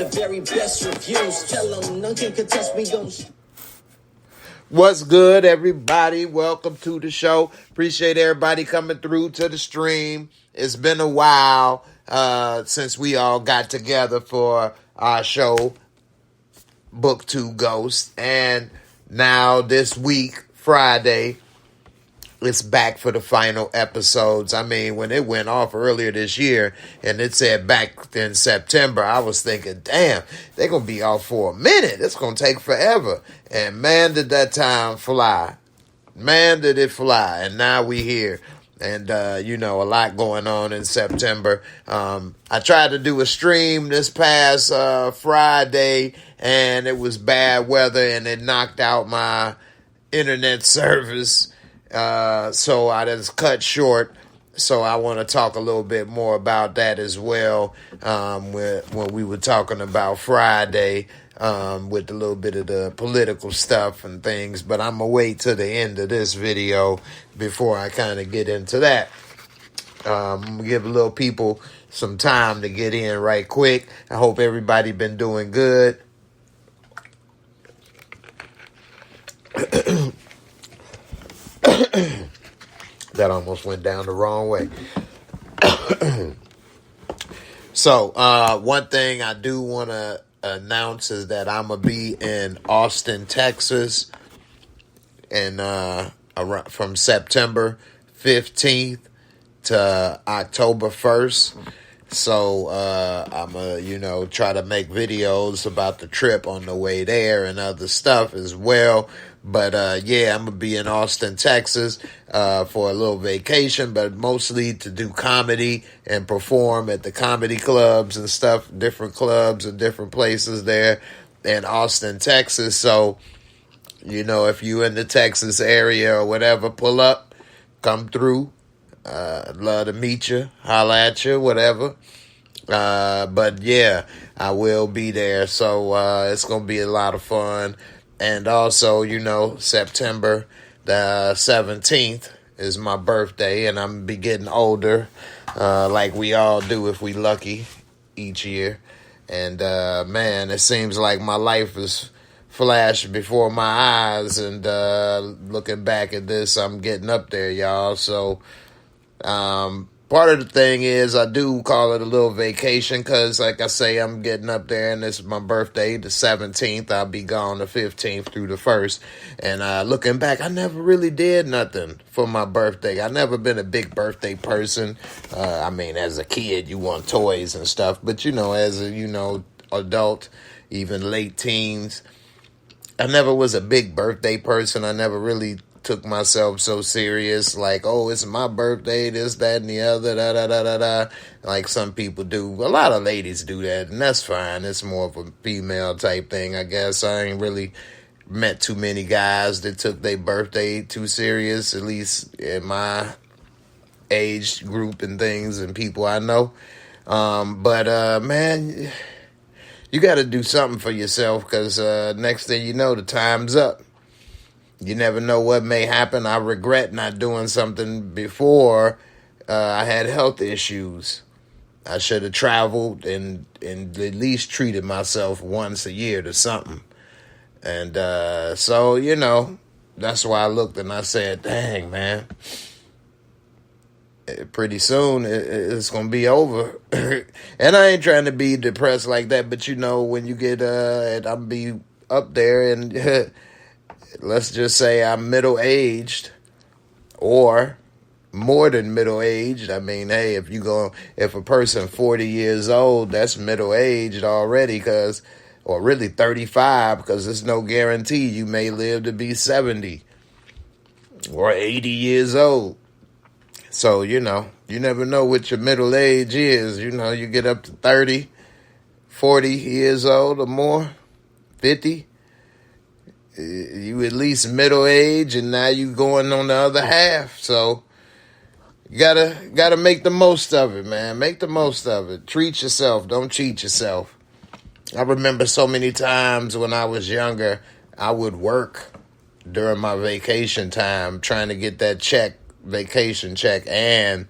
the very best reviews. Tell them none can contest me, don't. What's good, everybody? Welcome to the show. Appreciate everybody coming through to the stream. It's been a while since we all got together for our show, Book 2 Ghost. And now this week, Friday, it's back for the final episodes. I mean, when it went off earlier this year and it said back in September, I was thinking, damn, they're going to be off for a minute. It's going to take forever. And man, did that time fly. Man, did it fly. And now we here. And, a lot going on in September. I tried to do a stream this past Friday, and it was bad weather, and it knocked out my internet service. So I just cut short. So I want to talk a little bit more about that as well. When we were talking about Friday, with a little bit of the political stuff and things, but I'm gonna wait till the end of this video before I kind of get into that. I'm gonna give a little people some time to get in right quick. I hope everybody been doing good. That almost went down the wrong way. So, one thing I do want to announce is that I'm going to be in Austin, Texas, and from September 15th to October 1st. So, I'm going to, try to make videos about the trip on the way there and other stuff as well. But, I'm going to be in Austin, Texas, for a little vacation, but mostly to do comedy and perform at the comedy clubs and stuff, different clubs and different places there in Austin, Texas. So, if you in the Texas area or whatever, pull up, come through. I'd love to meet you, holla at you, whatever. But yeah, I will be there. So, it's going to be a lot of fun. And also, September the 17th is my birthday, and I'm going to be getting older, like we all do if we lucky each year. And, man, it seems like my life is flashed before my eyes, and looking back at this, I'm getting up there, y'all. So, part of the thing is I do call it a little vacation because, like I say, I'm getting up there, and this is my birthday, the 17th. I'll be gone the 15th through the 1st. And looking back, I never really did nothing for my birthday. I've never been a big birthday person. As a kid, you want toys and stuff. But, as a, adult, even late teens, I never was a big birthday person. I never really took myself so serious, like, oh, it's my birthday, this, that, and the other, da-da-da-da-da, like some people do. A lot of ladies do that, and that's fine. It's more of a female type thing, I guess. I ain't really met too many guys that took their birthday too serious, at least in my age group and things and people I know. But man, you got to do something for yourself, because next thing you know, the time's up. You never know what may happen. I regret not doing something before I had health issues. I should have traveled and at least treated myself once a year to something. And so, that's why I looked and I said, dang, man, pretty soon it's going to be over. And I ain't trying to be depressed like that, but, when you get, I'll be up there and... let's just say I'm middle-aged or more than middle-aged. I mean, hey, if a person 40 years old, that's middle-aged already, or really 35, because there's no guarantee you may live to be 70 or 80 years old. So, you never know what your middle age is. You get up to 30, 40 years old or more, 50. You at least middle age, and now you going on the other half. So you gotta make the most of it, man. Make the most of it. Treat yourself. Don't cheat yourself. I remember so many times when I was younger, I would work during my vacation time, trying to get that vacation check, and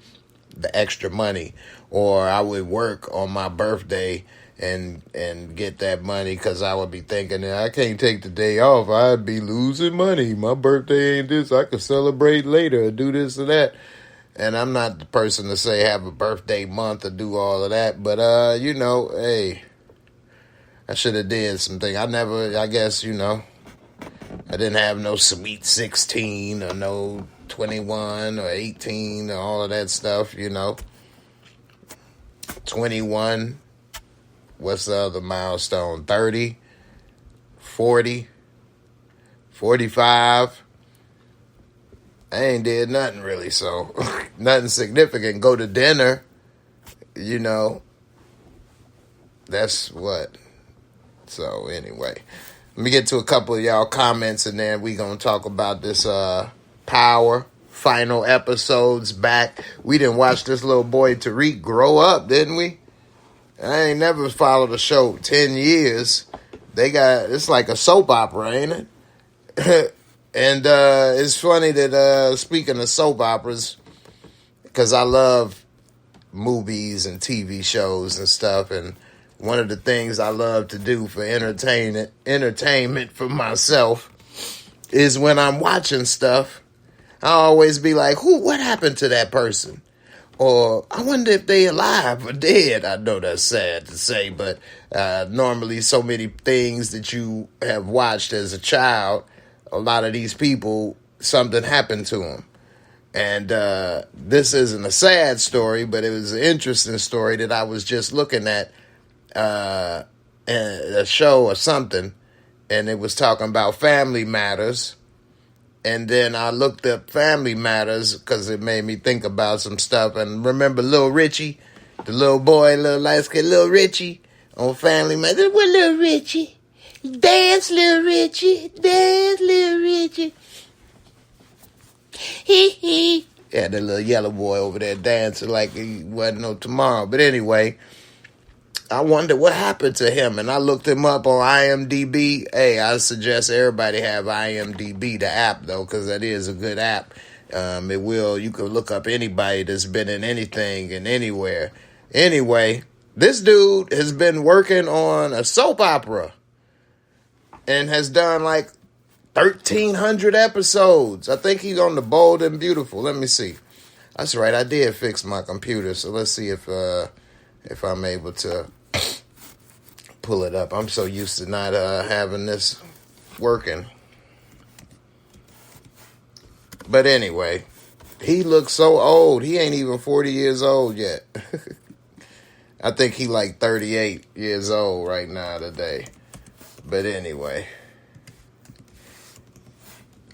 the extra money. Or I would work on my birthday and get that money, because I would be thinking, I can't take the day off. I'd be losing money. My birthday ain't this. I could celebrate later or do this or that. And I'm not the person to say have a birthday month or do all of that. But, hey, I should have did something. I guess, I didn't have no sweet 16 or no 21 or 18 or all of that stuff, 21. What's the other milestone? 30, 40, 45. I ain't did nothing really, so nothing significant. Go to dinner, that's what. So anyway, let me get to a couple of y'all comments, and then we gonna talk about this Power final episodes back. We didn't watch this little boy Tariq grow up, didn't we? I ain't never followed a show 10 years. It's like a soap opera, ain't it? And it's funny that, speaking of soap operas, because I love movies and TV shows and stuff, and one of the things I love to do for entertainment for myself is when I'm watching stuff, I always be like, what happened to that person? Or I wonder if they alive or dead. I know that's sad to say, but normally so many things that you have watched as a child, a lot of these people, something happened to them. And this isn't a sad story, but it was an interesting story that I was just looking at a show or something, and it was talking about family matters. And then I looked up Family Matters because it made me think about some stuff. And remember Little Richie, the little boy, little light-skinned Little Richie on Family Matters. What Little Richie? Dance, Little Richie. Dance, Little Richie. Hee hee. Yeah, the little yellow boy over there dancing like he wasn't no tomorrow. But anyway, I wonder what happened to him, and I looked him up on IMDb. Hey, I suggest everybody have IMDb, the app, though, because that is a good app. You can look up anybody that's been in anything and anywhere. Anyway, this dude has been working on a soap opera and has done like 1,300 episodes. I think he's on The Bold and Beautiful. Let me see. That's right, I did fix my computer, so let's see if I'm able to pull it up. I'm so used to not having this working. But anyway, he looks so old. He ain't even 40 years old yet. I think he like 38 years old right now today. But anyway,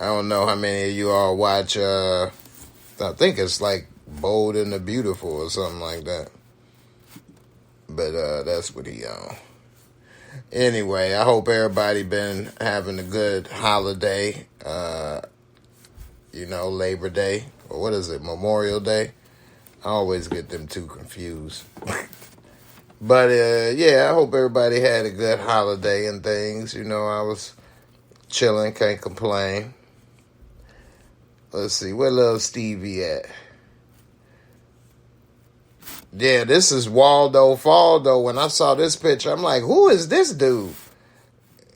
I don't know how many of you all watch, I think it's like Bold and the Beautiful or something like that. But that's what he on. Anyway, I hope everybody been having a good holiday. Labor Day. Or what is it? Memorial Day? I always get them two confused. But, I hope everybody had a good holiday and things. I was chilling, can't complain. Let's see, where little Stevie at? Yeah, this is Waldo Faldo. When I saw this picture, I'm like, who is this dude?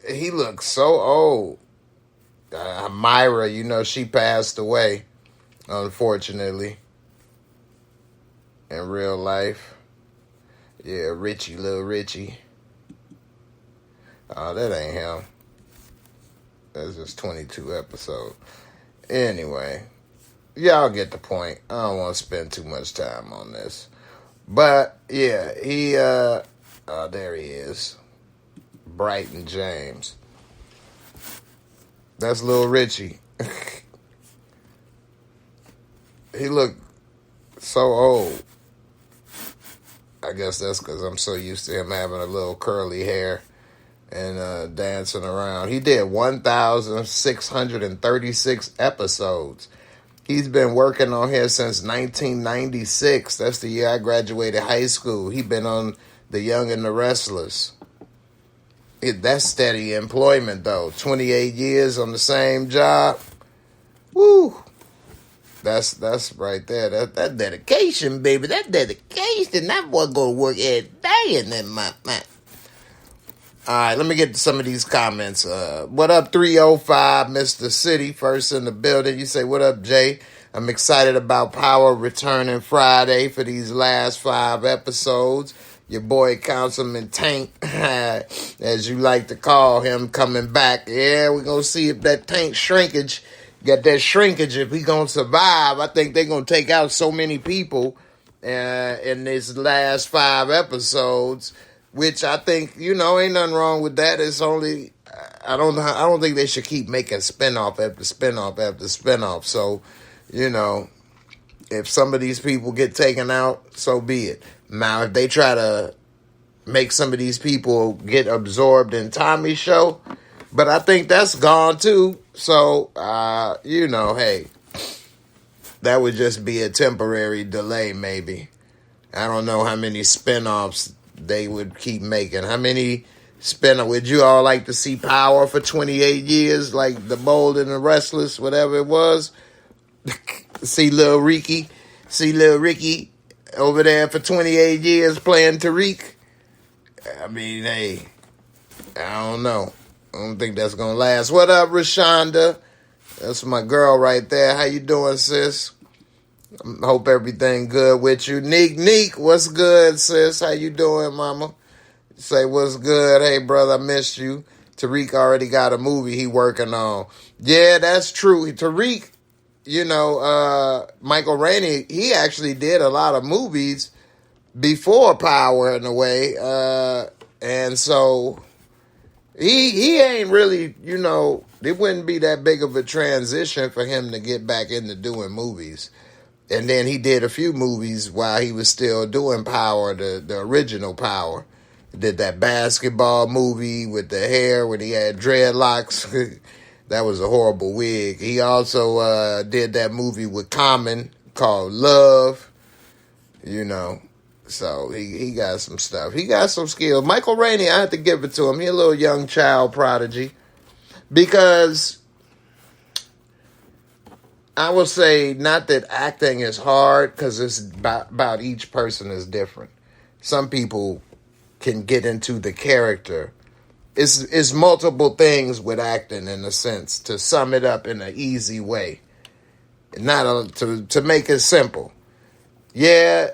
He looks so old. Myra, she passed away, unfortunately, in real life. Yeah, Richie, little Richie. Oh, that ain't him. That's just 22 episodes. Anyway, y'all get the point. I don't want to spend too much time on this. But, yeah, he, there he is. Brighton James. That's Little Richie. He looked so old. I guess that's because I'm so used to him having a little curly hair and dancing around. He did 1,636 episodes. He's been working on here since 1996. That's the year I graduated high school. He been on The Young and the Restless. That's steady employment, though. 28 years on the same job. Woo! That's right there. That dedication, baby. That dedication. That boy gonna work every day in that month. All right, let me get to some of these comments. What up, 305, Mr. City, first in the building. You say, what up, Jay? I'm excited about Power returning Friday for these last 5 episodes. Your boy, Councilman Tank, as you like to call him, coming back. Yeah, we're going to see if that tank shrinkage, got that shrinkage, if he going to survive. I think they're going to take out so many people in these last 5 episodes, which I think, ain't nothing wrong with that. It's only, I don't think they should keep making spinoff after spinoff after spinoff. So, if some of these people get taken out, so be it. Now, if they try to make some of these people get absorbed in Tommy's show, but I think that's gone too. So, hey, that would just be a temporary delay, maybe. I don't know how many spinoffs they would keep making. How many spinoffs? Would you all like to see Power for 28 years, like The Bold and the Restless, whatever it was? See Lil Ricky over there for 28 years playing Tariq. I mean, hey, I don't know. I don't think that's going to last. What up, Rashonda? That's my girl right there. How you doing, sis? Hope everything good with you. Neek, what's good, sis? How you doing, mama? Say what's good. Hey, brother, I missed you. Tariq already got a movie he working on. Yeah, that's true. Tariq, Michael Rainey, he actually did a lot of movies before Power in a way. And so he ain't really, it wouldn't be that big of a transition for him to get back into doing movies. And then he did a few movies while he was still doing Power, the original Power. He did that basketball movie with the hair when he had dreadlocks. That was a horrible wig. He also did that movie with Common called Love. So he got some stuff. He got some skills. Michael Rainey, I have to give it to him. He's a little young child prodigy. Because I will say, not that acting is hard, because it's about each person is different. Some people can get into the character. It's multiple things with acting, in a sense, to sum it up in an easy way. Not to make it simple. Yeah,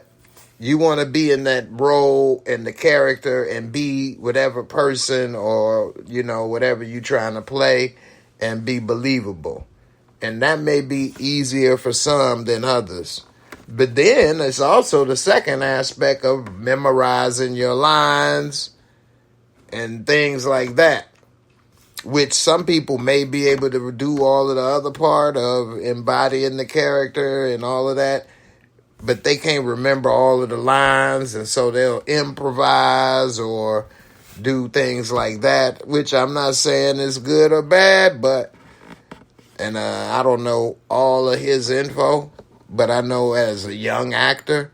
you want to be in that role and the character and be whatever person or, whatever you're trying to play and be believable. And that may be easier for some than others. But then it's also the second aspect of memorizing your lines and things like that, which some people may be able to do all of the other part of embodying the character and all of that, but they can't remember all of the lines, and so they'll improvise or do things like that, which I'm not saying is good or bad, but I don't know all of his info, but I know as a young actor,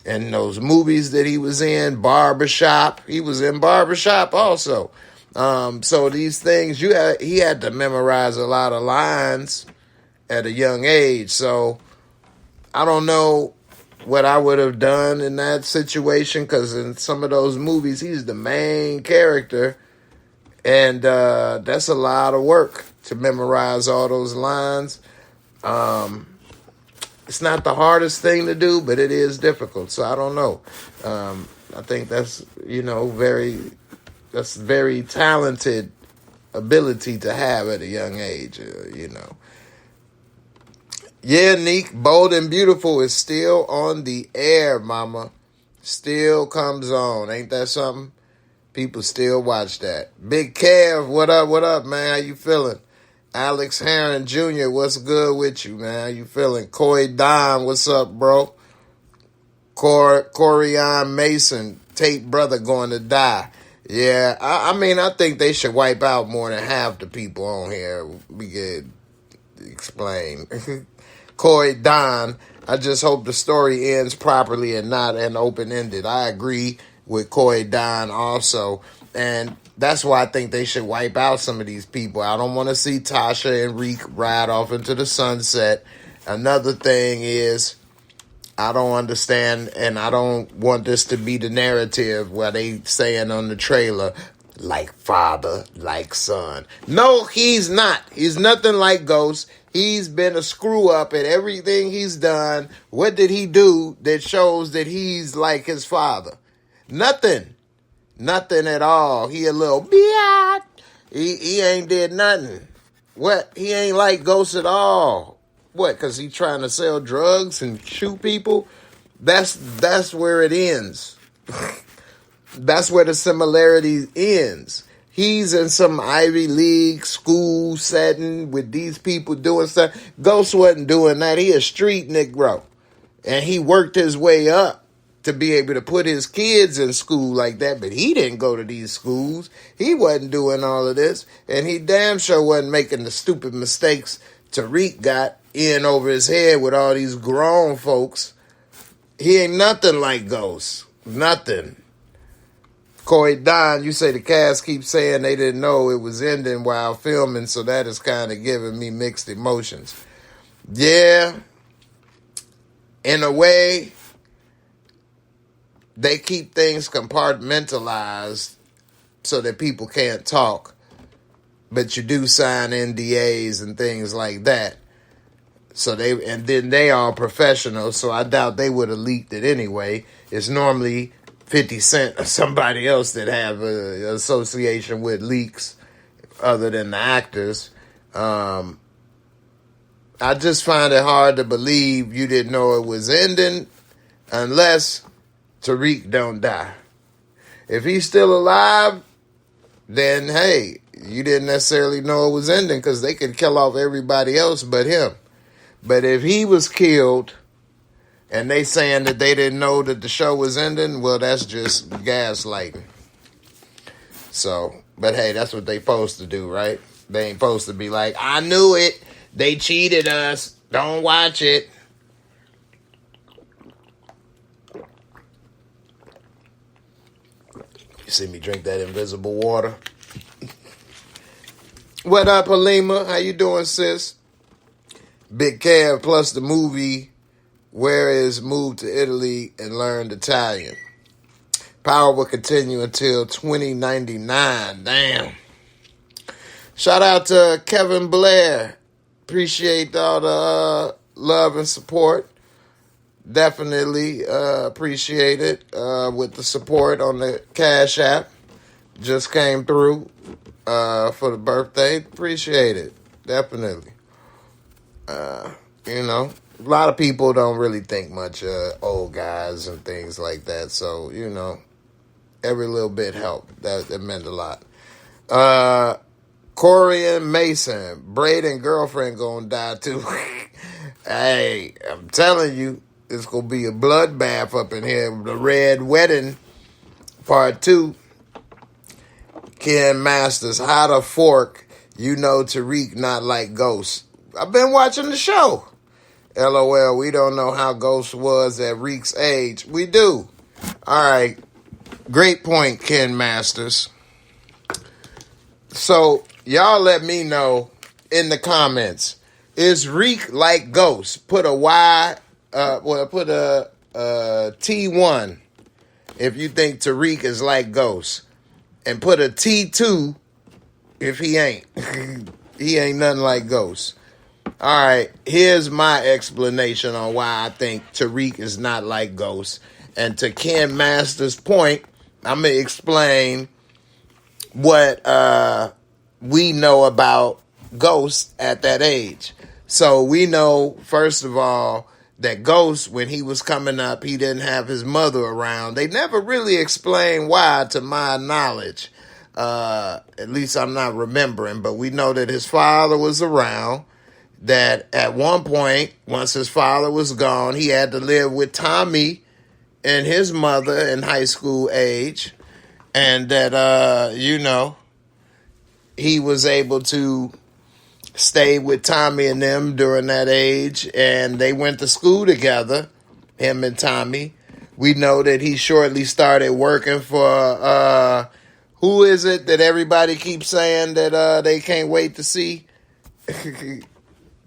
and those movies that he was in, Barbershop, he was in Barbershop also. So these things, he had to memorize a lot of lines at a young age. So I don't know what I would have done in that situation, because in some of those movies, he's the main character, and that's a lot of work to memorize all those lines. It's not the hardest thing to do, but it is difficult. So I don't know. I think that's, very talented ability to have at a young age, Yeah, Neek, Bold and Beautiful is still on the air, mama. Still comes on. Ain't that something? People still watch that. Big Kev, what up, man? How you feeling? Alex Heron Jr., what's good with you, man? How you feeling? Coy Don, what's up, bro? Corian Mason, Tate brother going to die. Yeah, I think they should wipe out more than half the people on here. We could explain. Coy Don, I just hope the story ends properly and not an open-ended. I agree with Coy Don also. And that's why I think they should wipe out some of these people. I don't want to see Tasha and Reek ride off into the sunset. Another thing is, I don't understand, and I don't want this to be the narrative where they saying on the trailer, like father, like son. No, he's not. He's nothing like Ghost. He's been a screw up at everything he's done. What did he do that shows that he's like his father? Nothing. Nothing at all. He a little biatch. He ain't did nothing. What? He ain't like Ghost at all. What? Because he trying to sell drugs and shoot people? That's where it ends. That's where the similarity ends. He's in some Ivy League school setting with these people doing stuff. Ghost wasn't doing that. He a street Negro. And he worked his way up to be able to put his kids in school like that. But he didn't go to these schools. He wasn't doing all of this. And he damn sure wasn't making the stupid mistakes Tariq got in over his head with all these grown folks. He ain't nothing like Ghost. Nothing. Corey Don, you say the cast keeps saying they didn't know it was ending while filming, so that is kind of giving me mixed emotions. Yeah, in a way, they keep things compartmentalized so that people can't talk, but you do sign NDAs and things like that. So then they are professionals, so I doubt they would have leaked it anyway. It's normally 50 Cent or somebody else that have an association with leaks other than the actors. I just find it hard to believe you didn't know it was ending unless Tariq don't die. If he's still alive, then hey, you didn't necessarily know it was ending because they could kill off everybody else but him. But if he was killed and they saying that they didn't know that the show was ending, well, that's just gaslighting. So, but hey, that's what they supposed to do, right? They ain't supposed to be like, I knew it. They cheated us. Don't watch it. You see me drink that invisible water? What up, Halima? How you doing, sis? Big Kev plus the movie Where is moved to Italy and learned Italian. Power will continue until 2099. Damn. Shout out to Kevin Blair. Appreciate all the love and support. Definitely appreciate it with the support on the Cash App. Just came through for the birthday. Appreciate it. Definitely. You know, a lot of people don't really think much of old guys and things like that. So, you know, every little bit helped. That meant a lot. Corey and Mason, Braden girlfriend gonna die too. Hey, I'm telling you, it's gonna be a bloodbath up in here. The Red Wedding, Part 2. Ken Masters, how to fork, you know Tariq not like Ghost. I've been watching the show. LOL, we don't know how Ghost was at Reek's age. We do. All right. Great point, Ken Masters. So, y'all let me know in the comments. Is Reek like Ghost? Put a Y, put a T1 if you think Tariq is like Ghost. And put a T2 if he ain't. He ain't nothing like Ghost. All right, here's my explanation on why I think Tariq is not like Ghost. And to Ken Masters' point, I'm going to explain what we know about Ghost at that age. So we know, first of all, that Ghost, when he was coming up, he didn't have his mother around. They never really explained why, to my knowledge. At least I'm not remembering. But we know that his father was around. That at one point, once his father was gone, he had to live with Tommy and his mother in high school age. And that, you know, he was able to stay with Tommy and them during that age. And they went to school together, him and Tommy. We know that he shortly started working for, who is it that everybody keeps saying that they can't wait to see?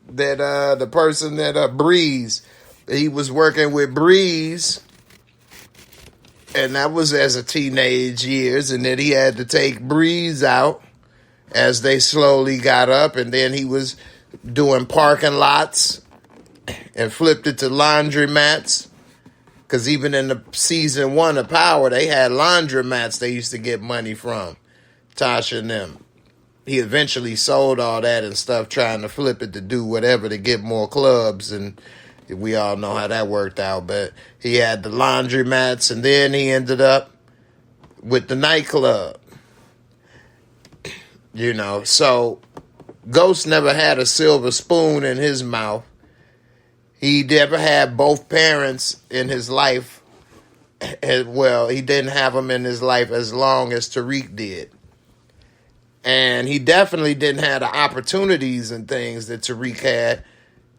That the person that Breeze, he was working with Breeze And that was as a teenage years. And then he had to take Breeze out as they slowly got up. And then he was doing parking lots and flipped it to laundromats. Because even in the season 1 of Power, they had laundromats they used to get money from, Tasha and them. He eventually sold all that and stuff, trying to flip it to do whatever to get more clubs. And we all know how that worked out. But he had the laundromats, and then he ended up with the nightclub. You know, so Ghost never had a silver spoon in his mouth. He never had both parents in his life. Well, he didn't have them in his life as long as Tariq did. And he definitely didn't have the opportunities and things that Tariq had.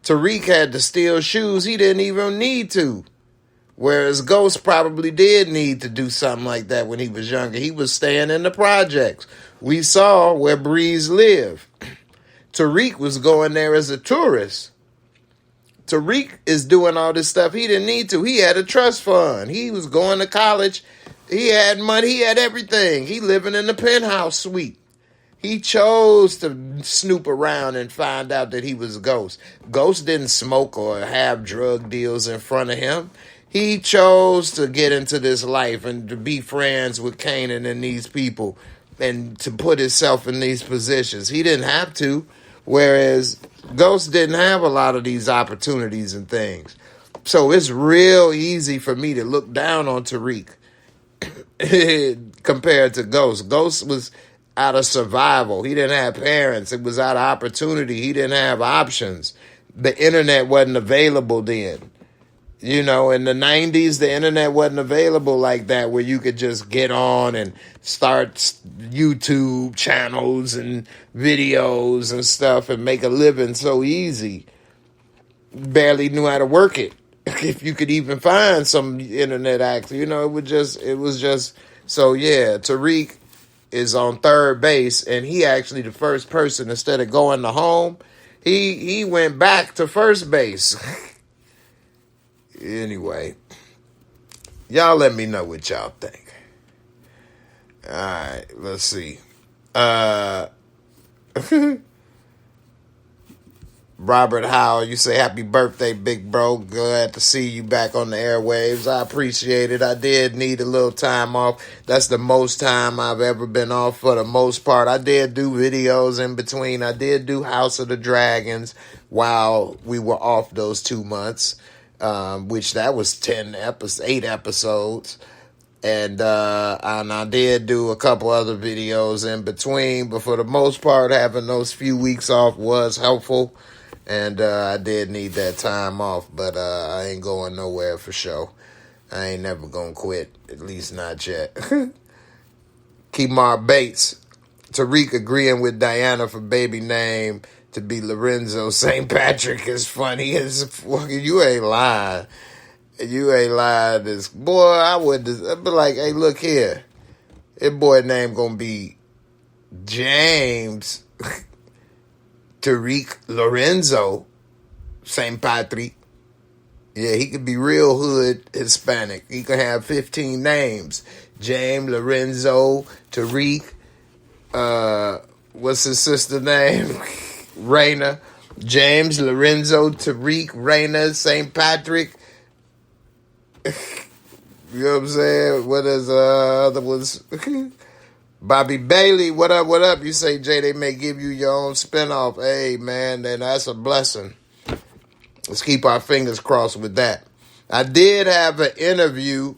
Tariq had to steal shoes he didn't even need to. Whereas Ghost probably did need to do something like that when he was younger. He was staying in the projects. We saw where Breeze lived. Tariq was going there as a tourist. Tariq is doing all this stuff he didn't need to. He had a trust fund. He was going to college. He had money. He had everything. He living in the penthouse suite. He chose to snoop around and find out that he was Ghost. Ghost didn't smoke or have drug deals in front of him. He chose to get into this life and to be friends with Kanan and these people and to put himself in these positions. He didn't have to, whereas Ghost didn't have a lot of these opportunities and things. So it's real easy for me to look down on Tariq compared to Ghost. Ghost was out of survival. He didn't have parents. It was out of opportunity. He didn't have options. The internet wasn't available then. You know, in the 90s, the internet wasn't available like that where you could just get on and start YouTube channels and videos and stuff and make a living so easy. Barely knew how to work it. If you could even find some internet access, you know, it was just, so yeah, Tariq is on third base, and he actually the first person, instead of going to home, he went back to first base. Anyway, y'all let me know what y'all think. All right, let's see. Robert Howell, you say happy birthday, big bro. Glad to see you back on the airwaves. I appreciate it. I did need a little time off. That's the most time I've ever been off for the most part. I did do videos in between. I did do House of the Dragons while we were off those 2 months. Which that was 8 episodes. And I did do a couple other videos in between, but for the most part, having those few weeks off was helpful. And I did need that time off, but I ain't going nowhere for sure. I ain't never gonna quit, at least not yet. Kemar Bates, Tariq agreeing with Diana for baby name to be Lorenzo St. Patrick is funny as fucking. You ain't lying. You ain't lying. This boy, I would be like, hey, look here. His boy name gonna be James Tariq Lorenzo St. Patrick. Yeah, he could be real hood Hispanic. He could have 15 names. James Lorenzo Tariq. What's his sister name? Raina. James Lorenzo Tariq Raina St. Patrick. You know what I'm saying? What is other ones? Bobby Bailey, what up, what up? You say, Jay, they may give you your own spinoff. Hey, man, then that's a blessing. Let's keep our fingers crossed with that. I did have an interview.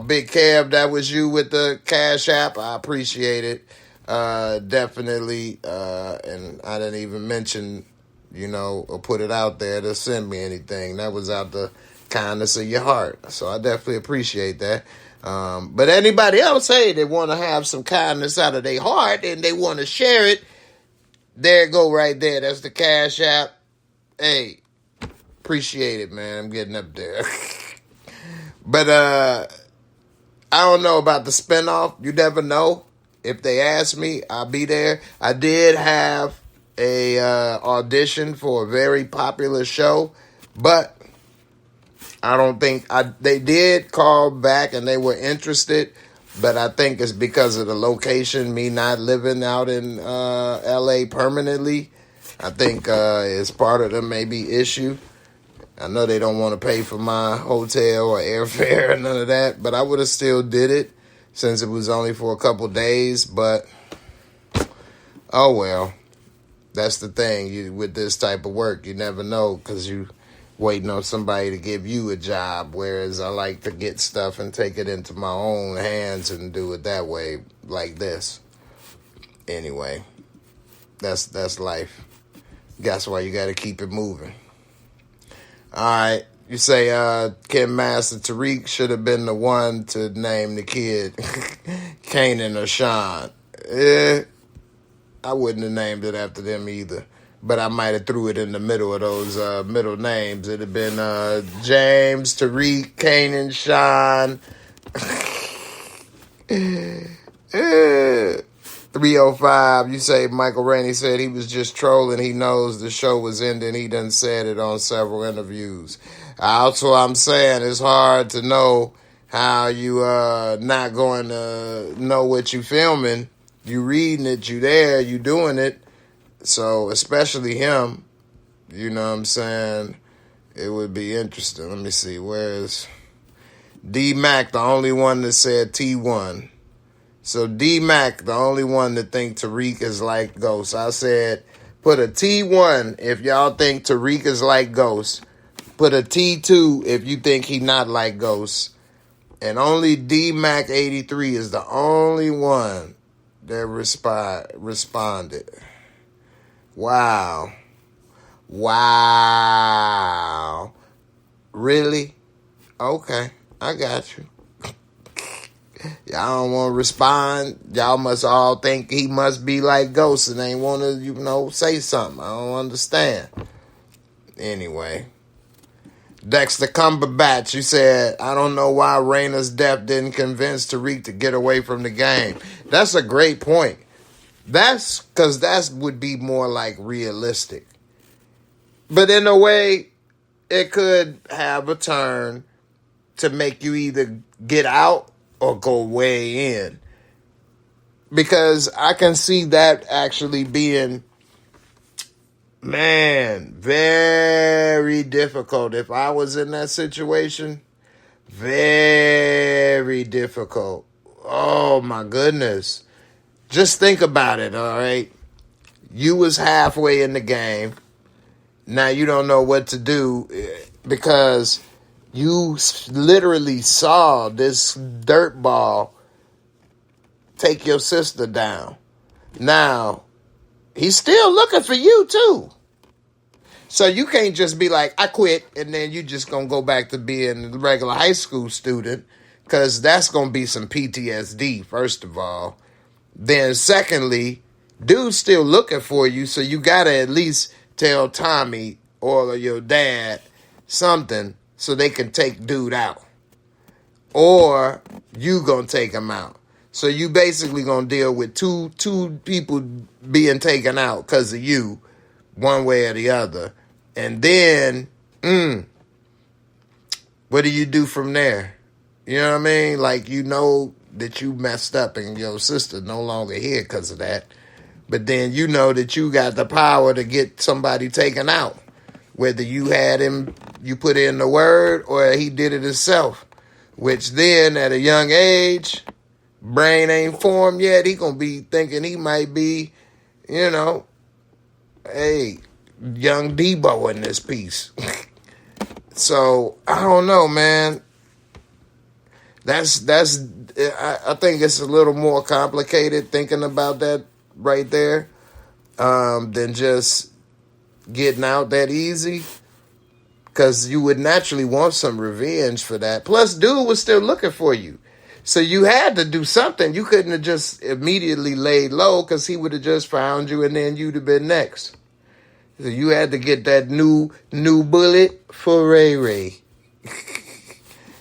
Big Kev, that was you with the Cash App. I appreciate it. Definitely. And I didn't even mention, you know, or put it out there to send me anything. That was out the kindness of your heart. So I definitely appreciate that. But anybody else, hey, they want to have some kindness out of their heart and they want to share it. There it go right there. That's the Cash App. Hey, appreciate it, man. I'm getting up there. But I don't know about the spinoff. You never know. If they ask me, I'll be there. I did have a audition for a very popular show, but I don't think they did call back and they were interested, but I think it's because of the location, me not living out in LA permanently. I think it's part of the maybe issue. I know they don't want to pay for my hotel or airfare or none of that, but I would have still did it since it was only for a couple days. But oh well, that's the thing. With this type of work, you never know because you waiting on somebody to give you a job, whereas I like to get stuff and take it into my own hands and do it that way, like this. Anyway, that's life. That's why you got to keep it moving. All right, you say Ken Master Tariq should have been the one to name the kid Kanan or Sean. I wouldn't have named it after them either. But I might have threw it in the middle of those middle names. It'd have been James, Tariq, Kanan, Sean. 305, you say Michael Rainey said he was just trolling. He knows the show was ending. He done said it on several interviews. Also, I'm saying it's hard to know how you not going to know what you filming. You reading it, you there, you doing it. So, especially him, you know what I'm saying? It would be interesting. Let me see. Where's D-Mac, the only one that said T1. So, D-Mac, the only one that think Tariq is like Ghost. I said, put a T1 if y'all think Tariq is like Ghost. Put a T2 if you think he not like Ghost. And only D-Mac 83 is the only one that responded. Wow. Really? Okay, I got you. Y'all don't want to respond. Y'all must all think he must be like Ghost and ain't want to, say something. I don't understand. Anyway. Dexter Cumberbatch, you said, I don't know why Rayna's death didn't convince Tariq to get away from the game. That's a great point. That's because that would be more like realistic. But in a way, it could have a turn to make you either get out or go way in. Because I can see that actually being, very difficult. If I was in that situation, very difficult. Oh my goodness. Just think about it, all right? You was halfway in the game. Now you don't know what to do because you literally saw this dirtball take your sister down. Now, he's still looking for you too. So you can't just be like, I quit, and then you just going to go back to being a regular high school student because that's going to be some PTSD, first of all. Then secondly, dude's still looking for you, so you got to at least tell Tommy or your dad something so they can take dude out. Or you going to take him out. So you basically going to deal with two people being taken out because of you, one way or the other. And then, what do you do from there? You know what I mean? Like, that you messed up and your sister no longer here because of that. But then you know that you got the power to get somebody taken out. Whether you had him, you put in the word, or he did it himself. Which then, at a young age, brain ain't formed yet. He gonna be thinking he might be, young Debo in this piece. So, I don't know, man. I think it's a little more complicated thinking about that right there than just getting out that easy. Because you would naturally want some revenge for that. Plus, dude was still looking for you. So you had to do something. You couldn't have just immediately laid low because he would have just found you and then you'd have been next. So you had to get that new bullet for Ray Ray.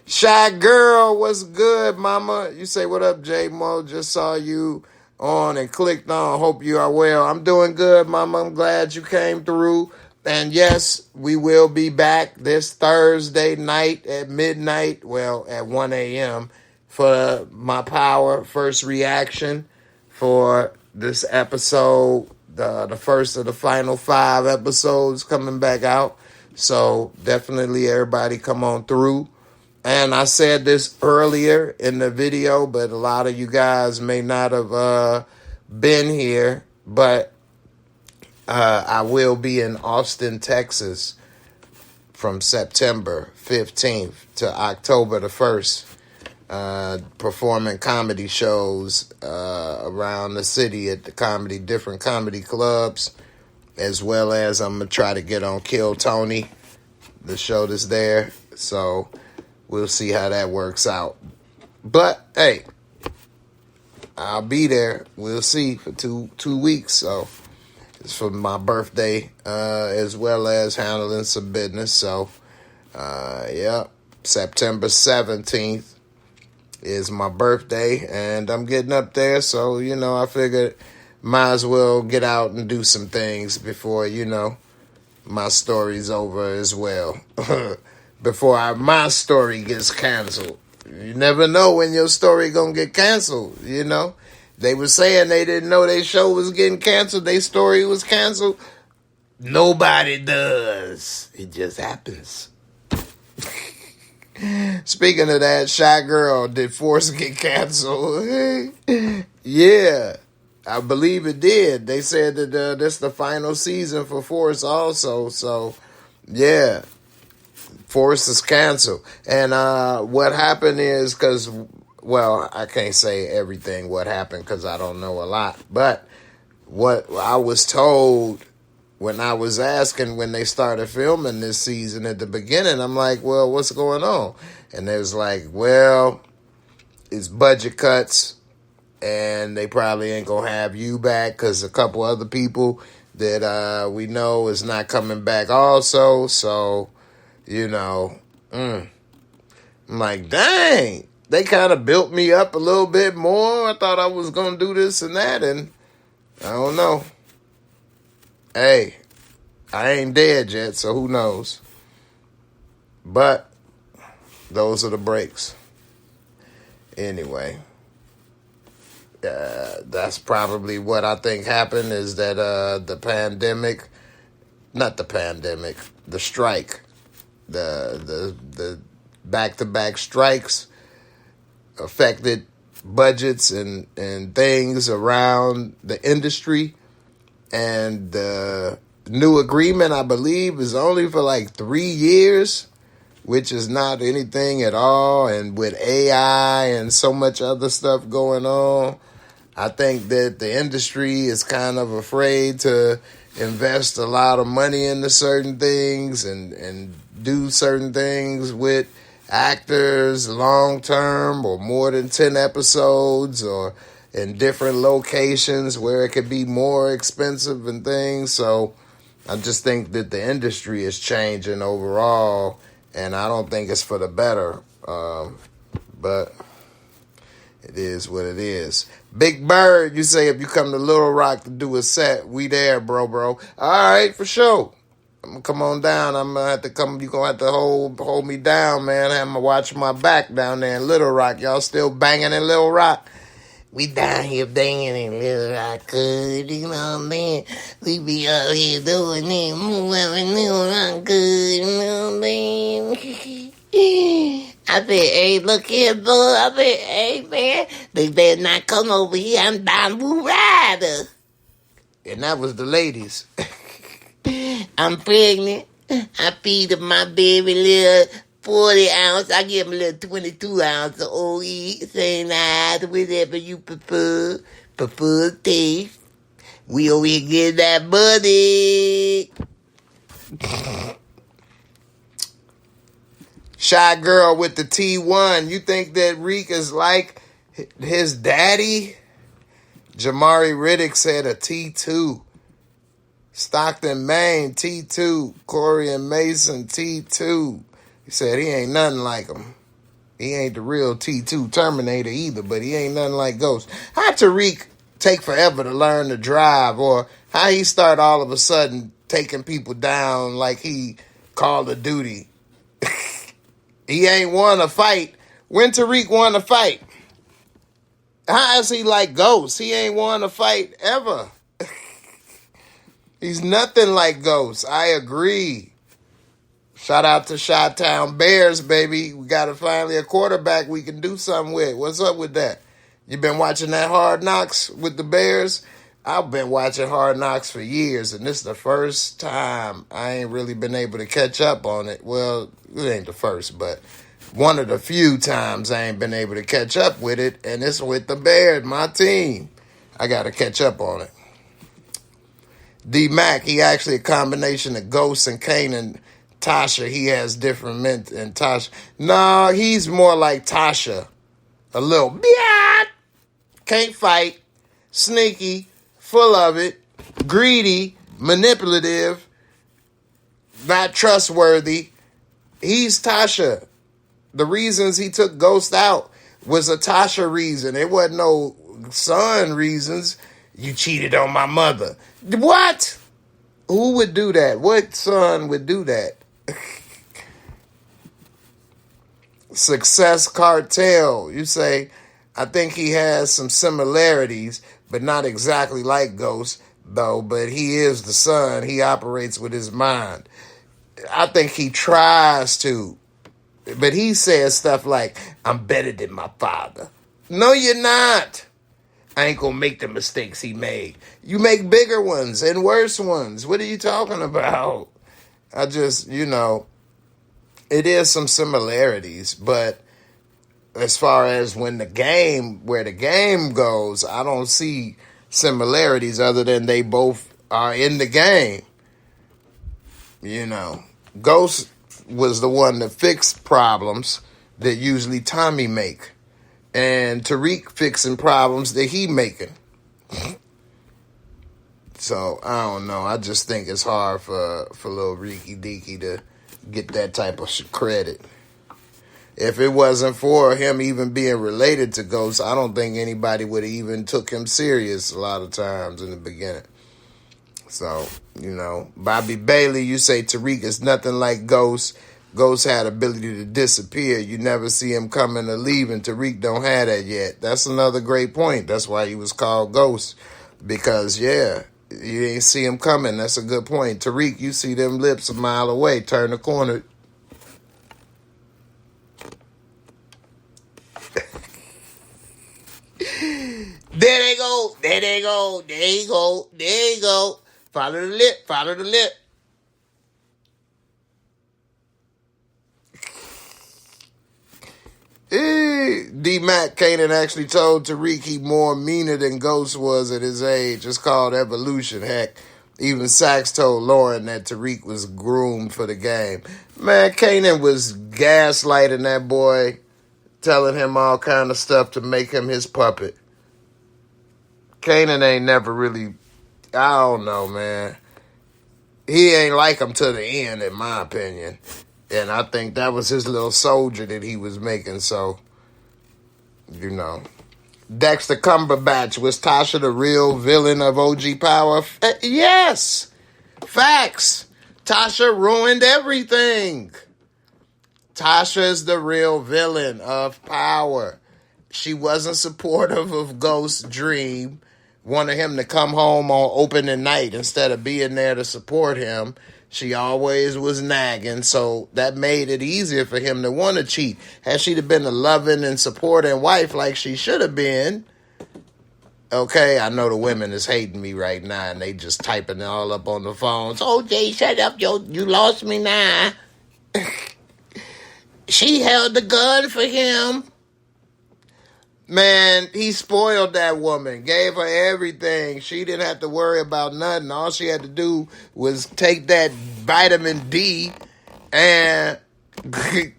Shy girl, what's good, mama? You say, what up, J-Mo? Just saw you on and clicked on. Hope you are well. I'm doing good, mama. I'm glad you came through. And yes, we will be back this Thursday night at midnight, well, at 1 a.m. for my Power First Reaction for this episode, the first of the final 5 episodes coming back out. So definitely everybody come on through. And I said this earlier in the video, but a lot of you guys may not have been here, but I will be in Austin, Texas from September 15th to October the 1st, performing comedy shows around the city at different comedy clubs, as well as I'm going to try to get on Kill Tony, the show that's there. So we'll see how that works out. But, hey, I'll be there. We'll see for two weeks, so... It's for my birthday, as well as handling some business. So, September 17th is my birthday, and I'm getting up there. So, I figured might as well get out and do some things before, my story's over as well. Before my story gets canceled. You never know when your story gonna get canceled, They were saying they didn't know their show was getting canceled. Their story was canceled. Nobody does. It just happens. Speaking of that, Shy Girl, did Force get canceled? Yeah, I believe it did. They said that this is the final season for Force also. So, yeah, Force is canceled. And what happened is because... Well, I can't say everything what happened because I don't know a lot. But what I was told when I was asking when they started filming this season at the beginning, I'm like, well, what's going on? And they was like, well, it's budget cuts and they probably ain't going to have you back because a couple other people that we know is not coming back also. So, I'm like, dang. They kind of built me up a little bit more. I thought I was going to do this and that, and I don't know. Hey, I ain't dead yet, so who knows? But those are the breaks. Anyway, that's probably what I think happened is that the strike, the back-to-back strikes affected budgets and things around the industry. And the new agreement, I believe, is only for like 3 years, which is not anything at all. And with AI and so much other stuff going on, I think that the industry is kind of afraid to invest a lot of money into certain things and do certain things with actors long term or more than 10 episodes or in different locations where it could be more expensive and things. So I just think that the industry is changing overall, and I don't think it's for the better. But it is what it is. Big Bird, you say if you come to Little Rock to do a set, we there, bro. All right, for sure. I'm gonna come on down. I'm gonna have to come. You gonna have to hold me down, man. I'm gonna watch my back down there in Little Rock. Y'all still banging in Little Rock? We down here banging in Little Rock, good. You know what I'm saying? We be out here doing it, moving Little Rock, good. You know what I'm saying? I said, hey, look here, boy. I said, hey, man, they better not come over here. I'm Bamboo Rider. And that was the ladies. I'm pregnant. I feed my baby little 40 ounce. I give him a little 22 ounce of OE. Say nice, whatever you prefer. Prefer taste. We over here get that buddy. Shy Girl with the T1. You think that Reek is like his daddy? Jamari Riddick said a T2. Stockton, Maine, T2. Corey and Mason, T2. He said he ain't nothing like him. He ain't the real T2 Terminator either, but he ain't nothing like Ghost. How Tariq take forever to learn to drive, or how he start all of a sudden taking people down like he Call of Duty. He ain't won a fight. When Tariq won a fight? How is he like Ghost? He ain't won a fight ever. He's nothing like Ghost. I agree. Shout out to Chi-Town Bears, baby. We got finally a quarterback we can do something with. What's up with that? You been watching that Hard Knocks with the Bears? I've been watching Hard Knocks for years, and this is the first time I ain't really been able to catch up on it. Well, it ain't the first, but one of the few times I ain't been able to catch up with it, and it's with the Bears, my team. I got to catch up on it. D-Mac, he actually a combination of Ghost and Kanan. Tasha, he has different men than Tasha. No, he's more like Tasha. A little, can't fight, sneaky, full of it, greedy, manipulative, not trustworthy. He's Tasha. The reasons he took Ghost out was a Tasha reason. It wasn't no son reasons. You cheated on my mother. What? Who would do that? What son would do that? Success Cartel. You say, I think he has some similarities, but not exactly like Ghost, though. But he is the son. He operates with his mind. I think he tries to. But he says stuff like, I'm better than my father. No, you're not. I ain't gonna make the mistakes he made. You make bigger ones and worse ones. What are you talking about? I just, it is some similarities, but as far as where the game goes, I don't see similarities other than they both are in the game. Ghost was the one that fixed problems that usually Tommy make. And Tariq fixing problems that he making. So, I don't know. I just think it's hard for little Reeky Deaky to get that type of credit. If it wasn't for him even being related to Ghost, I don't think anybody would have even took him serious a lot of times in the beginning. So, Bobby Bailey, you say Tariq is nothing like Ghost. Ghost had ability to disappear. You never see him coming or leaving. Tariq don't have that yet. That's another great point. That's why he was called Ghost. Because, you ain't see him coming. That's a good point. Tariq, you see them lips a mile away. Turn the corner. There they go. There they go. There you go. There you go. Follow the lip. Follow the lip. D-Mac Kanan actually told Tariq he more meaner than Ghost was at his age. It's called evolution. Heck, even Sachs told Lauren that Tariq was groomed for the game. Man, Kanan was gaslighting that boy, telling him all kind of stuff to make him his puppet. Kanan ain't never really, I don't know, man. He ain't like him to the end, in my opinion. And I think that was his little soldier that he was making. So, Dexter Cumberbatch, was Tasha the real villain of OG Power? Yes. Facts. Tasha ruined everything. Tasha is the real villain of Power. She wasn't supportive of Ghost's dream. Wanted him to come home on opening night instead of being there to support him. She always was nagging, so that made it easier for him to want to cheat. Had she been a loving and supporting wife like she should have been, okay, I know the women is hating me right now, and they just typing it all up on the phones. Oh, Jay, shut up, you lost me now. She held the gun for him. Man, he spoiled that woman, gave her everything. She didn't have to worry about nothing. All she had to do was take that vitamin D and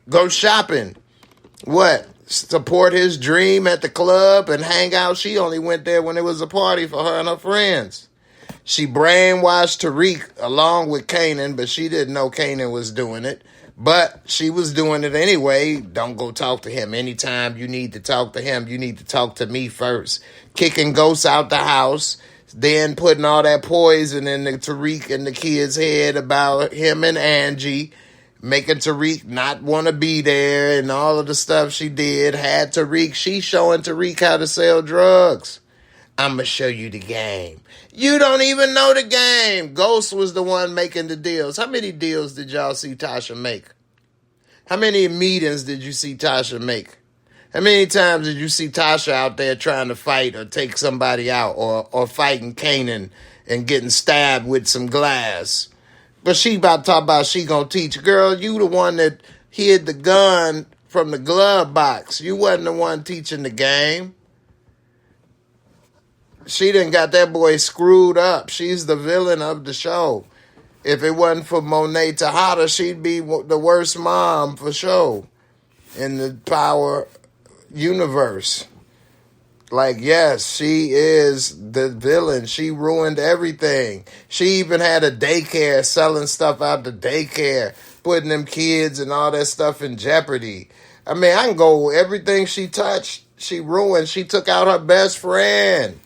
go shopping. What? Support his dream at the club and hang out. She only went there when it was a party for her and her friends. She brainwashed Tariq along with Kanan, but she didn't know Kanan was doing it. But she was doing it anyway. Don't go talk to him. Anytime you need to talk to him, you need to talk to me first. Kicking Ghost out the house, Then putting all that poison in the Tariq and the kid's head about him and Angie, making Tariq not want to be there, and all of the stuff she did had Tariq. She's showing Tariq how to sell drugs. I'm going to show you the game. You don't even know the game. Ghost was the one making the deals. How many deals did y'all see Tasha make? How many meetings did you see Tasha make? How many times did you see Tasha out there trying to fight or take somebody out, or fighting Kanan and getting stabbed with some glass? But she about to talk about she gonna teach. Girl, you the one that hid the gun from the glove box. You wasn't the one teaching the game. She done got that boy screwed up. She's the villain of the show. If it wasn't for Monet Tejada, she'd be the worst mom for sure in the Power universe. Like, yes, she is the villain. She ruined everything. She even had a daycare, selling stuff out the daycare, putting them kids and all that stuff in jeopardy. I mean, I can go, everything she touched, she ruined. She took out her best friend.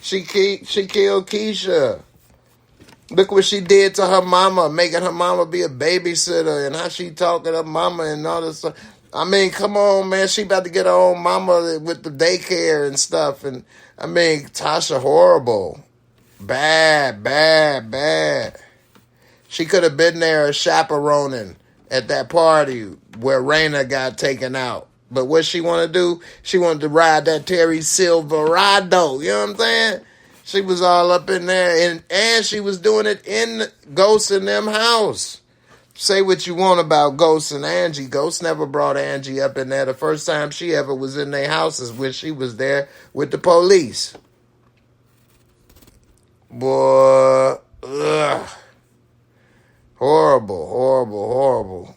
She killed Keisha. Look what she did to her mama, making her mama be a babysitter, and how she talking to her mama and all this stuff. I mean, come on, man. She about to get her own mama with the daycare and stuff. And I mean, Tasha, horrible. Bad, bad, bad. She could have been there chaperoning at that party where Raina got taken out. But what she want to do? She wanted to ride that Terry Silverado. You know what I'm saying? She was all up in there, and she was doing it in Ghost and them house. Say what you want about Ghost and Angie. Ghost never brought Angie up in there. The first time she ever was in their house is when she was there with the police. Boy, ugh. Horrible, horrible, horrible.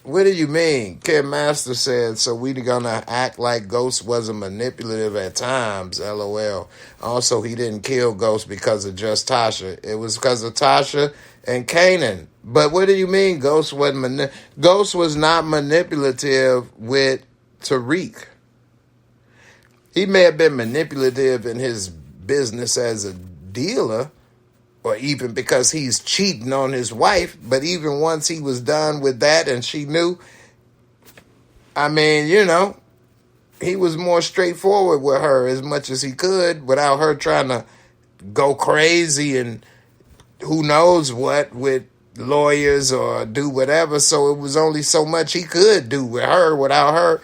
What do you mean? Kim Master said, so we gonna act like Ghost wasn't manipulative at times, LOL. Also, he didn't kill Ghost because of just Tasha. It was because of Tasha and Kanan. But what do you mean Ghost wasn't Ghost was not manipulative with Tariq. He may have been manipulative in his business as a dealer, or even because he's cheating on his wife. But even once he was done with that and she knew, I mean, you know, he was more straightforward with her as much as he could without her trying to go crazy and who knows what with lawyers or do whatever. So it was only so much he could do with her without her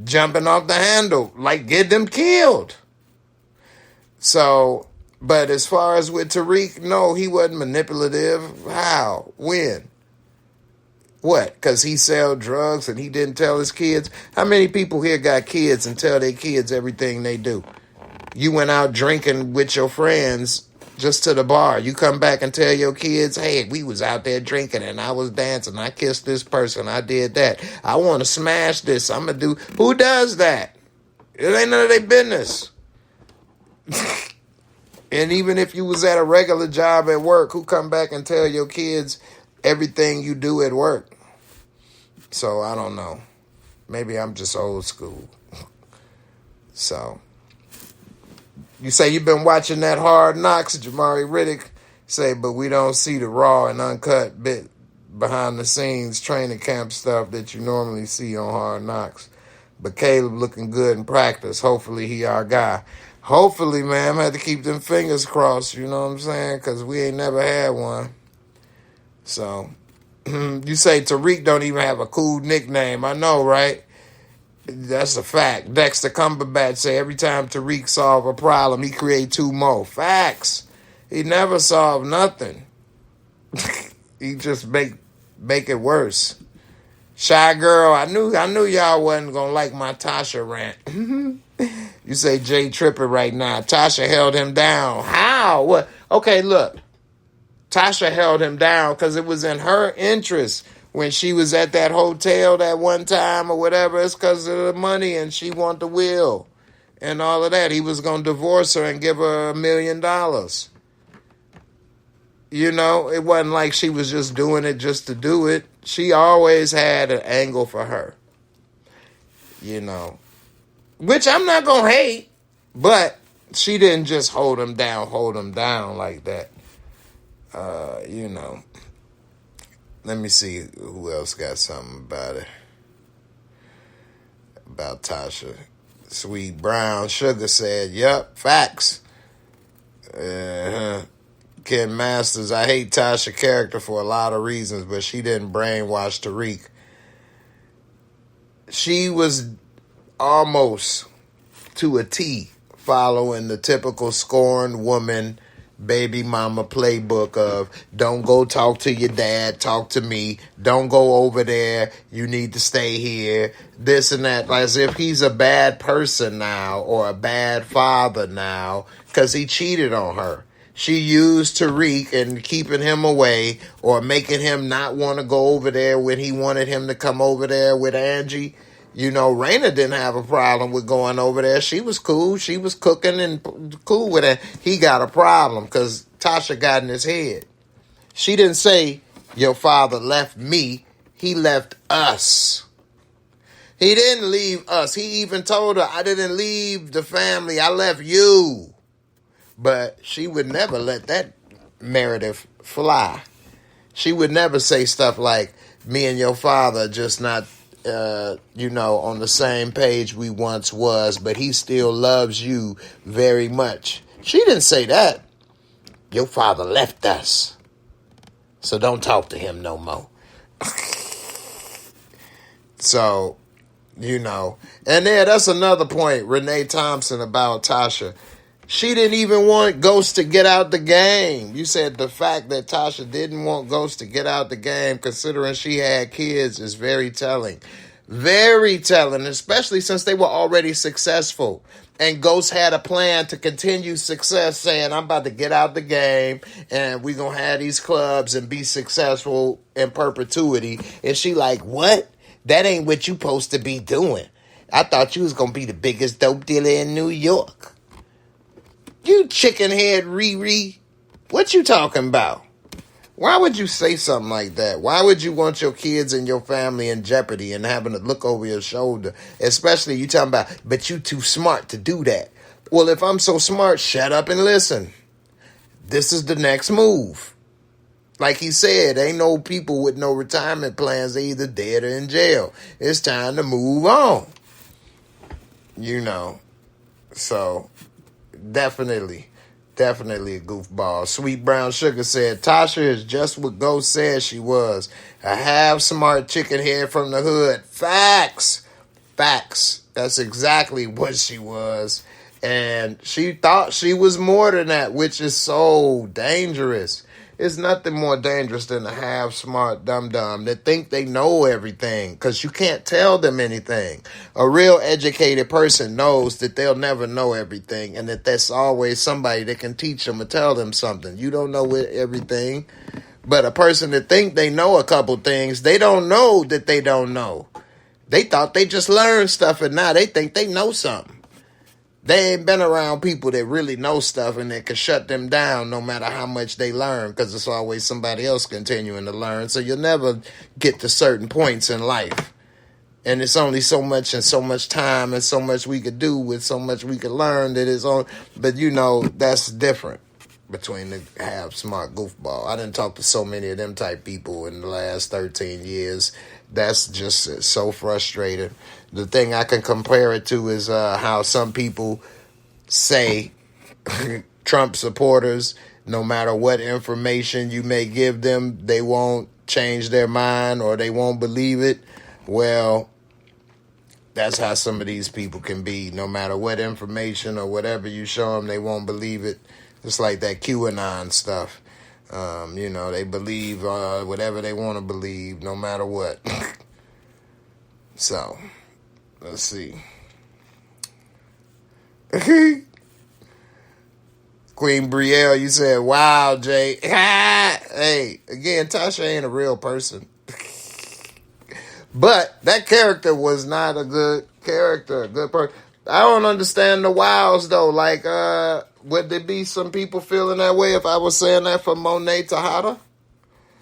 jumping off the handle, like get them killed. So... But as far as with Tariq, no, he wasn't manipulative. How? When? What? Because he sell drugs and he didn't tell his kids? How many people here got kids and tell their kids everything they do? You went out drinking with your friends just to the bar. You come back and tell your kids, hey, we was out there drinking and I was dancing. I kissed this person. I did that. I want to smash this. I'm going to do... Who does that? It ain't none of their business. And even if you was at a regular job at work, who come back and tell your kids everything you do at work? So, I don't know. Maybe I'm just old school. So, you say you've been watching that Hard Knocks, Jamari Riddick say, but we don't see the raw and uncut bit behind the scenes training camp stuff that you normally see on Hard Knocks. But Caleb looking good in practice. Hopefully he our guy. Hopefully, man, I'm going to have to keep them fingers crossed, you know what I'm saying? Because we ain't never had one. So, you say Tariq don't even have a cool nickname. I know, right? That's a fact. Dexter Cumberbatch say every time Tariq solve a problem, he create two more. Facts. He never solved nothing. He just make it worse. Shy Girl, I knew y'all wasn't going to like my Tasha rant. You say Jay tripping right now. Tasha held him down. How? What? Okay, look. Tasha held him down because it was in her interest when she was at that hotel that one time or whatever. It's because of the money and she wanted the will and all of that. He was going to divorce her and give her $1 million. You know, it wasn't like she was just doing it just to do it. She always had an angle for her. you know. Which I'm not going to hate, but she didn't just hold him down like that. You know. Let me see who else got something about it. About Tasha. Sweet Brown Sugar said, "Yup, facts." Ken Masters, I hate Tasha's character for a lot of reasons, but she didn't brainwash Tariq. She was almost to a T following the typical scorned woman baby mama playbook of don't go talk to your dad, talk to me, don't go over there, you need to stay here, this and that, as if he's a bad person now or a bad father now because he cheated on her. She used Tariq and keeping him away or making him not want to go over there when he wanted him to come over there with Angie. You know, Raina didn't have a problem with going over there. She was cool. She was cooking and cool with it. He got a problem because Tasha got in his head. She didn't say, your father left me. He left us. He didn't leave us. He even told her, I didn't leave the family. I left you. But she would never let that narrative fly. She would never say stuff like, me and your father just not, on the same page we once was, but he still loves you very much. She didn't say that. Your father left us. So don't talk to him no more. So, and that's another point, Renee Thompson, about Tasha. She didn't even want Ghost to get out the game. You said the fact that Tasha didn't want Ghost to get out the game, considering she had kids, is very telling. Very telling, especially since they were already successful. And Ghost had a plan to continue success, saying, I'm about to get out the game, and we're going to have these clubs and be successful in perpetuity. And she like, what? That ain't what you supposed to be doing. I thought you was going to be the biggest dope dealer in New York. You chicken head Riri, what you talking about? Why would you say something like that? Why would you want your kids and your family in jeopardy and having to look over your shoulder? Especially you talking about, but you too smart to do that. Well, if I'm so smart, shut up and listen. This is the next move. Like he said, ain't no people with no retirement plans. They either dead or in jail. It's time to move on. So... Definitely a goofball. Sweet Brown Sugar said, Tasha is just what Ghost said she was. A half-smart chicken head from the hood. Facts. That's exactly what she was. And she thought she was more than that, which is so dangerous. It's nothing more dangerous than a half-smart dum-dum that think they know everything, because you can't tell them anything. A real educated person knows that they'll never know everything, and that there's always somebody that can teach them or tell them something. You don't know everything, but a person that think they know a couple things, they don't know that they don't know. They thought they just learned stuff, and now they think they know something. They ain't been around people that really know stuff and that can shut them down no matter how much they learn, because it's always somebody else continuing to learn. So you'll never get to certain points in life. And it's only so much and so much time and so much we could do with so much we could learn that it's on. But that's different between the half-smart goofball. I didn't talk to so many of them type people in the last 13 years. That's just so frustrating. The thing I can compare it to is how some people say Trump supporters, no matter what information you may give them, they won't change their mind or they won't believe it. Well, that's how some of these people can be. No matter what information or whatever you show them, they won't believe it. It's like that QAnon stuff. They believe whatever they want to believe, no matter what. So, let's see. Queen Brielle, you said, wow, Jay. Hey, again, Tasha ain't a real person. But that character was not a good character, a good person. I don't understand the wows, though. Like, would there be some people feeling that way if I was saying that for Monet Tejada?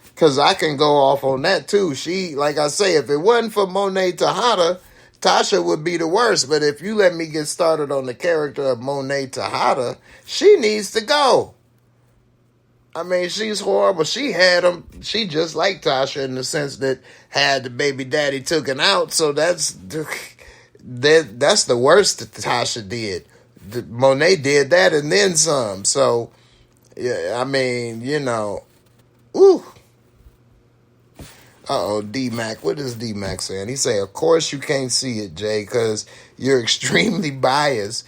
Because I can go off on that, too. She, like I say, if it wasn't for Monet Tejada, Tasha would be the worst. But if you let me get started on the character of Monet Tejada, she needs to go. I mean, she's horrible. She had him. She just like Tasha in the sense that had the baby daddy taken out. So that's the worst that Tasha did. Monet did that and then some. So, yeah, I mean, ooh. Uh-oh, D-Mac. What is D-Mac saying? He say, of course you can't see it, Jay, because you're extremely biased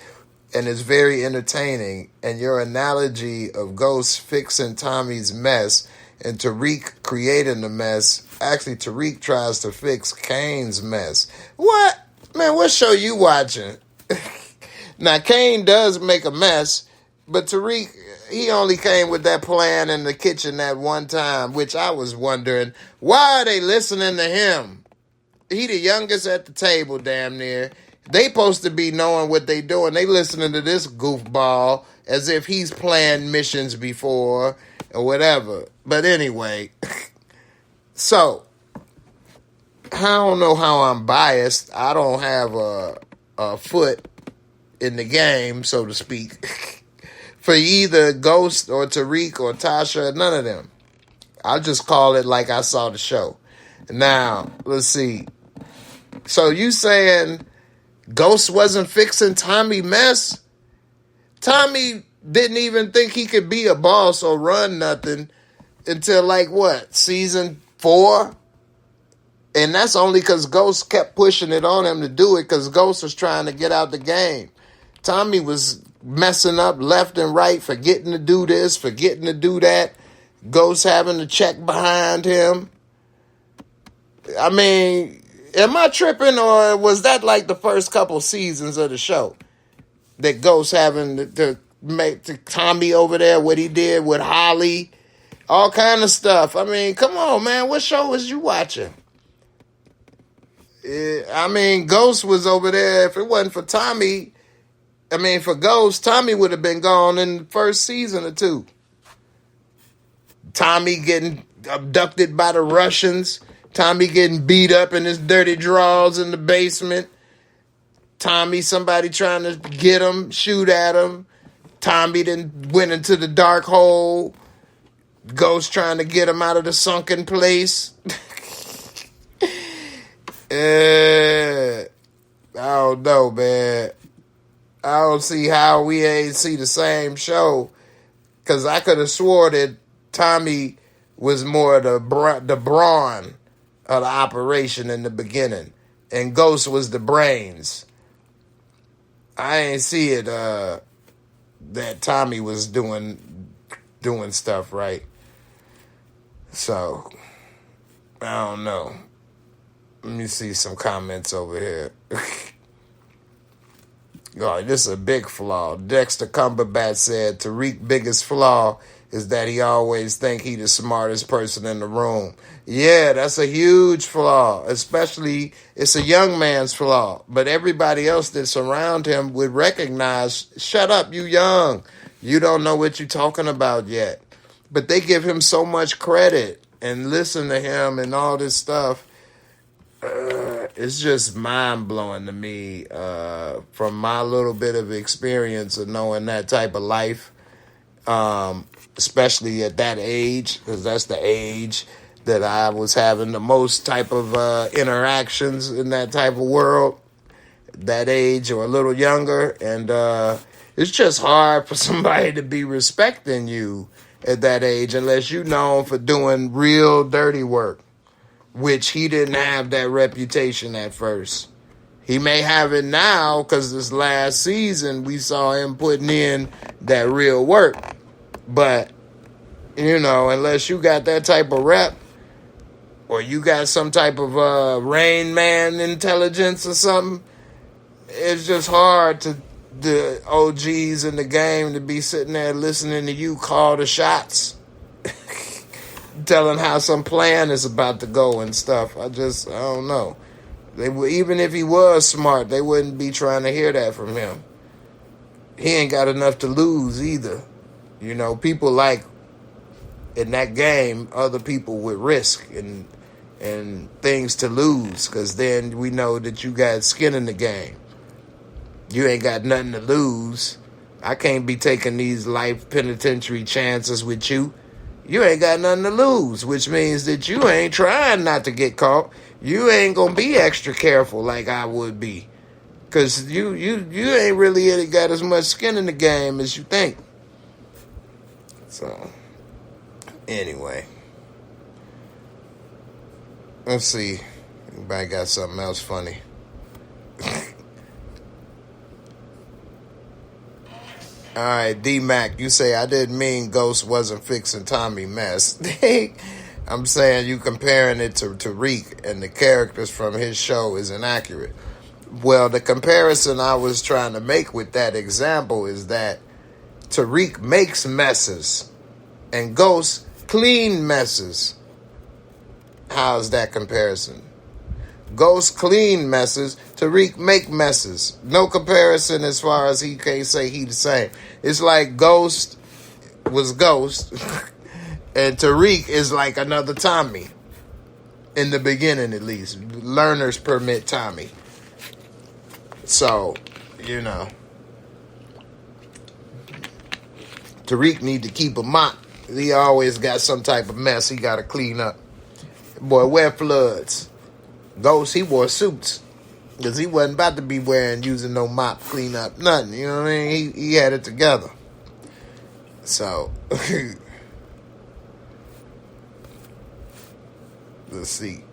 and it's very entertaining. And your analogy of Ghost fixing Tommy's mess and Tariq creating the mess. Actually, Tariq tries to fix Kane's mess. What? Man, what show you watching? Now, Kane does make a mess, but Tariq, he only came with that plan in the kitchen that one time, which I was wondering, why are they listening to him? He the youngest at the table, damn near. They supposed to be knowing what they doing. They listening to this goofball as if he's planned missions before or whatever. But anyway, so, I don't know how I'm biased. I don't have a foot in the game, so to speak, for either Ghost or Tariq or Tasha, none of them. I'll just call it like I saw the show. Now, let's see. So you saying Ghost wasn't fixing Tommy mess? Tommy didn't even think he could be a boss or run nothing until like what, season 4? And that's only because Ghost kept pushing it on him to do it because Ghost was trying to get out the game. Tommy was messing up left and right, forgetting to do this, forgetting to do that. Ghost having to check behind him. I mean, am I tripping or was that like the first couple seasons of the show? That Ghost having to make to Tommy over there, what he did with Holly, all kind of stuff. I mean, come on, man. What show was you watching? I mean, Ghost was over there. If it wasn't for Tommy, for Ghost, Tommy would have been gone in the first season or 2. Tommy getting abducted by the Russians. Tommy getting beat up in his dirty drawers in the basement. Tommy, somebody trying to get him, shoot at him. Tommy then went into the dark hole. Ghost trying to get him out of the sunken place. I don't know, man. I don't see how we ain't see the same show. Because I could have swore that Tommy was more the brawn of the operation in the beginning. And Ghost was the brains. I ain't see it that Tommy was doing stuff right. So, I don't know. Let me see some comments over here. Oh, this is a big flaw. Dexter Cumberbatch said Tariq's biggest flaw is that he always think he the smartest person in the room. Yeah, that's a huge flaw. Especially, it's a young man's flaw. But everybody else that's around him would recognize, shut up, you young. You don't know what you're talking about yet. But they give him so much credit and listen to him and all this stuff. It's just mind-blowing to me from my little bit of experience of knowing that type of life, especially at that age, because that's the age that I was having the most type of interactions in that type of world, that age or a little younger. And it's just hard for somebody to be respecting you at that age unless you're known for doing real dirty work. Which he didn't have that reputation at first. He may have it now because this last season we saw him putting in that real work. But, unless you got that type of rep or you got some type of Rain Man intelligence or something, it's just hard to the OGs in the game to be sitting there listening to you call the shots. Telling how some plan is about to go and stuff. I don't know. Even if he was smart, they wouldn't be trying to hear that from him. He ain't got enough to lose either. People like in that game, other people with risk and and things to lose, because then we know that you got skin in the game. You ain't got nothing to lose. I can't be taking these life penitentiary chances with you. You ain't got nothing to lose, which means that you ain't trying not to get caught. You ain't gonna be extra careful like I would be, because you ain't really got as much skin in the game as you think. So, anyway, let's see. Anybody got something else funny? All right, D-Mac, you say, I didn't mean Ghost wasn't fixing Tommy mess. I'm saying you comparing it to Tariq, and the characters from his show is inaccurate. Well, the comparison I was trying to make with that example is that Tariq makes messes and Ghost clean messes. How's that comparison? Ghost clean messes, Tariq make messes. No comparison as far as he can't say he the same. It's like Ghost was Ghost and Tariq is like another Tommy. In the beginning, at least. Learner's permit Tommy. So, you know. Tariq need to keep a mop. He always got some type of mess he got to clean up. Boy, wear floods. Ghost, he wore suits. Because he wasn't about to be using no mop, clean up, nothing. You know what I mean? He had it together. So, let's see.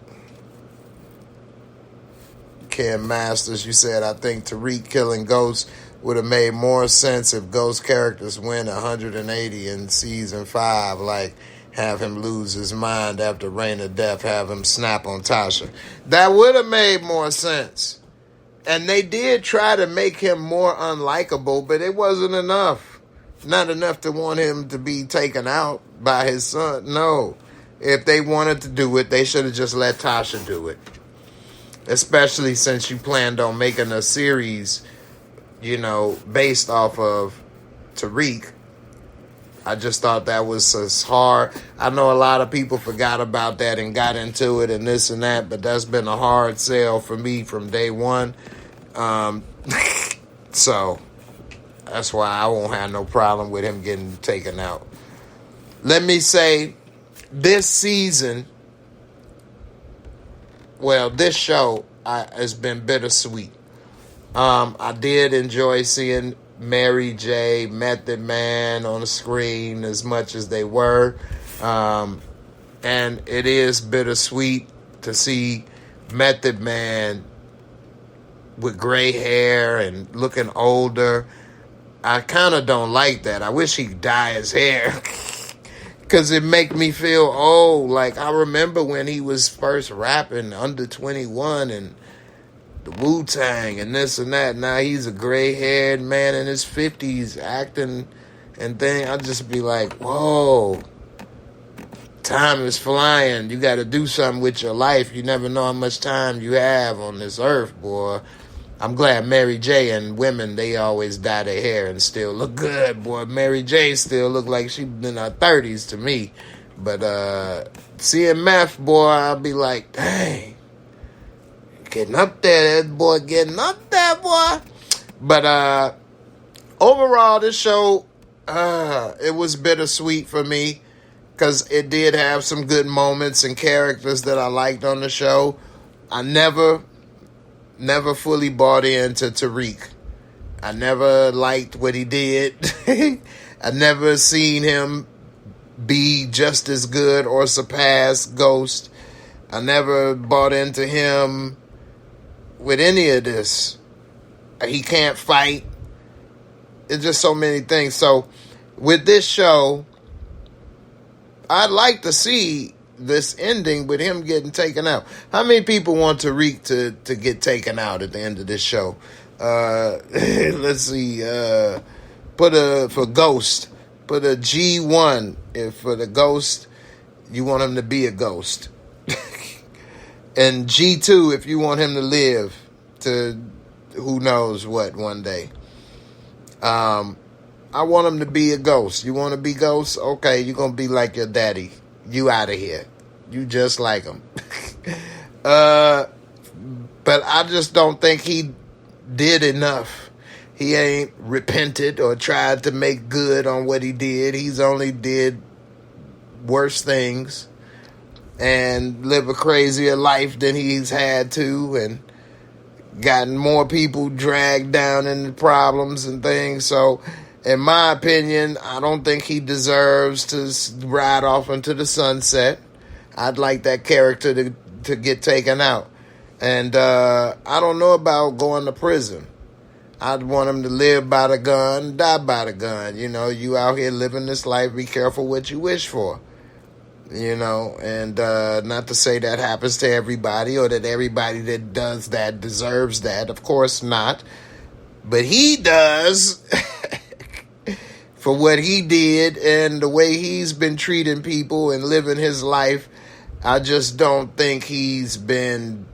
Ken Masters, you said, I think Tariq killing Ghost would have made more sense if Ghost characters win 180 in season 5, like have him lose his mind after Reign of Death, have him snap on Tasha. That would have made more sense. And they did try to make him more unlikable, but it wasn't enough. Not enough to want him to be taken out by his son. No. If they wanted to do it, they should have just let Tasha do it. Especially since you planned on making a series, you know, based off of Tariq. I just thought that was as hard. I know a lot of people forgot about that and got into it and this and that, but that's been a hard sell for me from day one. So that's why I won't have no problem with him getting taken out. Let me say, this season, well, this show has been bittersweet. I did enjoy seeing Mary J, Method Man on the screen as much as they were. And it is bittersweet to see Method Man with gray hair and looking older. I kind of don't like that. I wish he'd dye his hair because it make me feel old. Like, I remember when he was first rapping under 21 and the Wu-Tang and this and that. Now he's a gray-haired man in his 50s acting and thing. I'd just be like, whoa, time is flying. You got to do something with your life. You never know how much time you have on this earth, boy. I'm glad Mary J and women, they always dye their hair and still look good, boy. Mary J still look like she in her 30s to me. But seeing Meth, boy, I'll be like, dang. Getting up there, that boy, getting up there, boy. But overall, this show, it was bittersweet for me because it did have some good moments and characters that I liked on the show. I never fully bought into Tariq. I never liked what he did. I never seen him be just as good or surpass Ghost. I never bought into him with any of this. He can't fight. It's just so many things. So with this show, I'd like to see this ending with him getting taken out. How many people want Tariq to get taken out at the end of this show? Let's see. For Ghost, put a G1 if for the Ghost you want him to be a ghost. And G2 if you want him to live to who knows what one day. I want him to be a ghost. You want to be ghost? Okay, you're going to be like your daddy. You out of here. You just like him. But I just don't think he did enough. He ain't repented or tried to make good on what he did. He's only did worse things and live a crazier life than he's had to, and gotten more people dragged down into problems and things. So, in my opinion, I don't think he deserves to ride off into the sunset. I'd like that character to get taken out. And I don't know about going to prison. I'd want him to live by the gun, die by the gun. You know, you out here living this life, be careful what you wish for. You know, and not to say that happens to everybody or that everybody that does that deserves that. Of course not. But he does for what he did and the way he's been treating people and living his life. I just don't think he's been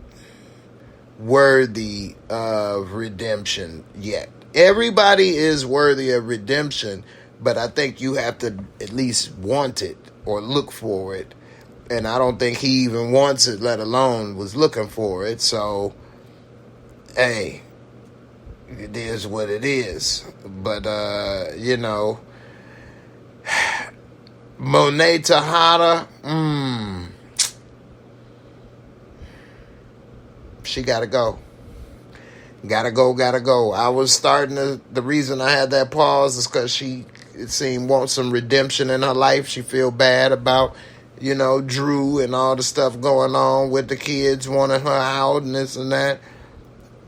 worthy of redemption yet. Everybody is worthy of redemption, but I think you have to at least want it or look for it. And I don't think he even wants it, let alone was looking for it. So, hey, it is what it is. But, you know, Monet Tejada, she gotta go. Gotta go. I was starting to, the reason I had that pause is because she, it seemed, wants some redemption in her life. She feel bad about, you know, Drew and all the stuff going on with the kids wanting her out and this and that.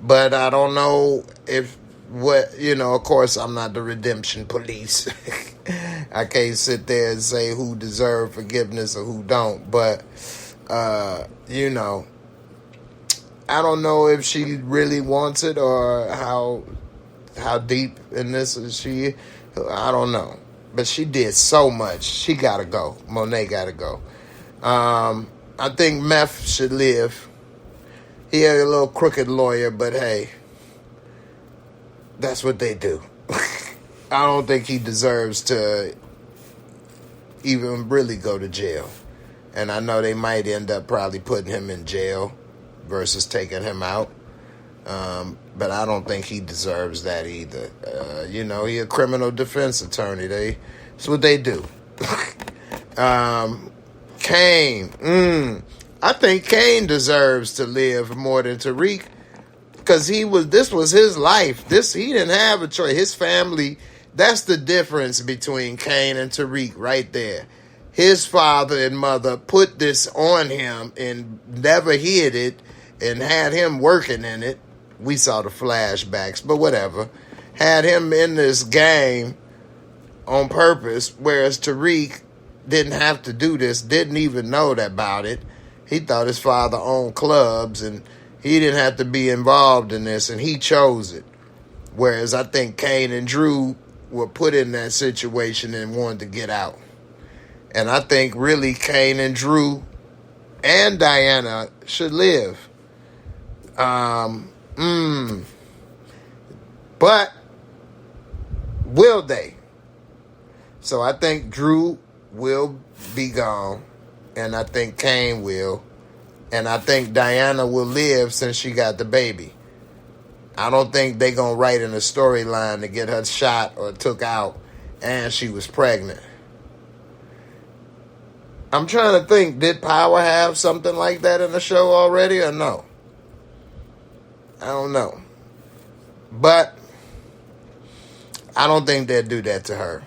But I don't know if, what, you know, of course I'm not the redemption police. I can't sit there and say who deserve forgiveness or who don't. But, you know, I don't know if she really wants it or how deep in this is she. I don't know. But she did so much. She gotta go. Monet gotta go. I think Meth should live. He had a little crooked lawyer, but hey, that's what they do. I don't think he deserves to even really go to jail. And I know they might end up probably putting him in jail versus taking him out. But I don't think he deserves that either. You know, he a criminal defense attorney. That's what they do. Kane. I think Kane deserves to live more than Tariq. Because this was his life. He didn't have a choice. His family, that's the difference between Kane and Tariq right there. His father and mother put this on him and never hid it and had him working in it. We saw the flashbacks, but whatever. Had him in this game on purpose, whereas Tariq didn't have to do this, didn't even know about it. He thought his father owned clubs and he didn't have to be involved in this, and he chose it. Whereas I think Kane and Drew were put in that situation and wanted to get out. And I think really Kane and Drew and Diana should live. But will they? So I think Drew will be gone, and I think Kane will, and I think Diana will live since she got the baby. I don't think they gonna write in a storyline to get her shot or took out and she was pregnant. I'm trying to think, did Power have something like that in the show already or no? I don't know. But I don't think they'd do that to her.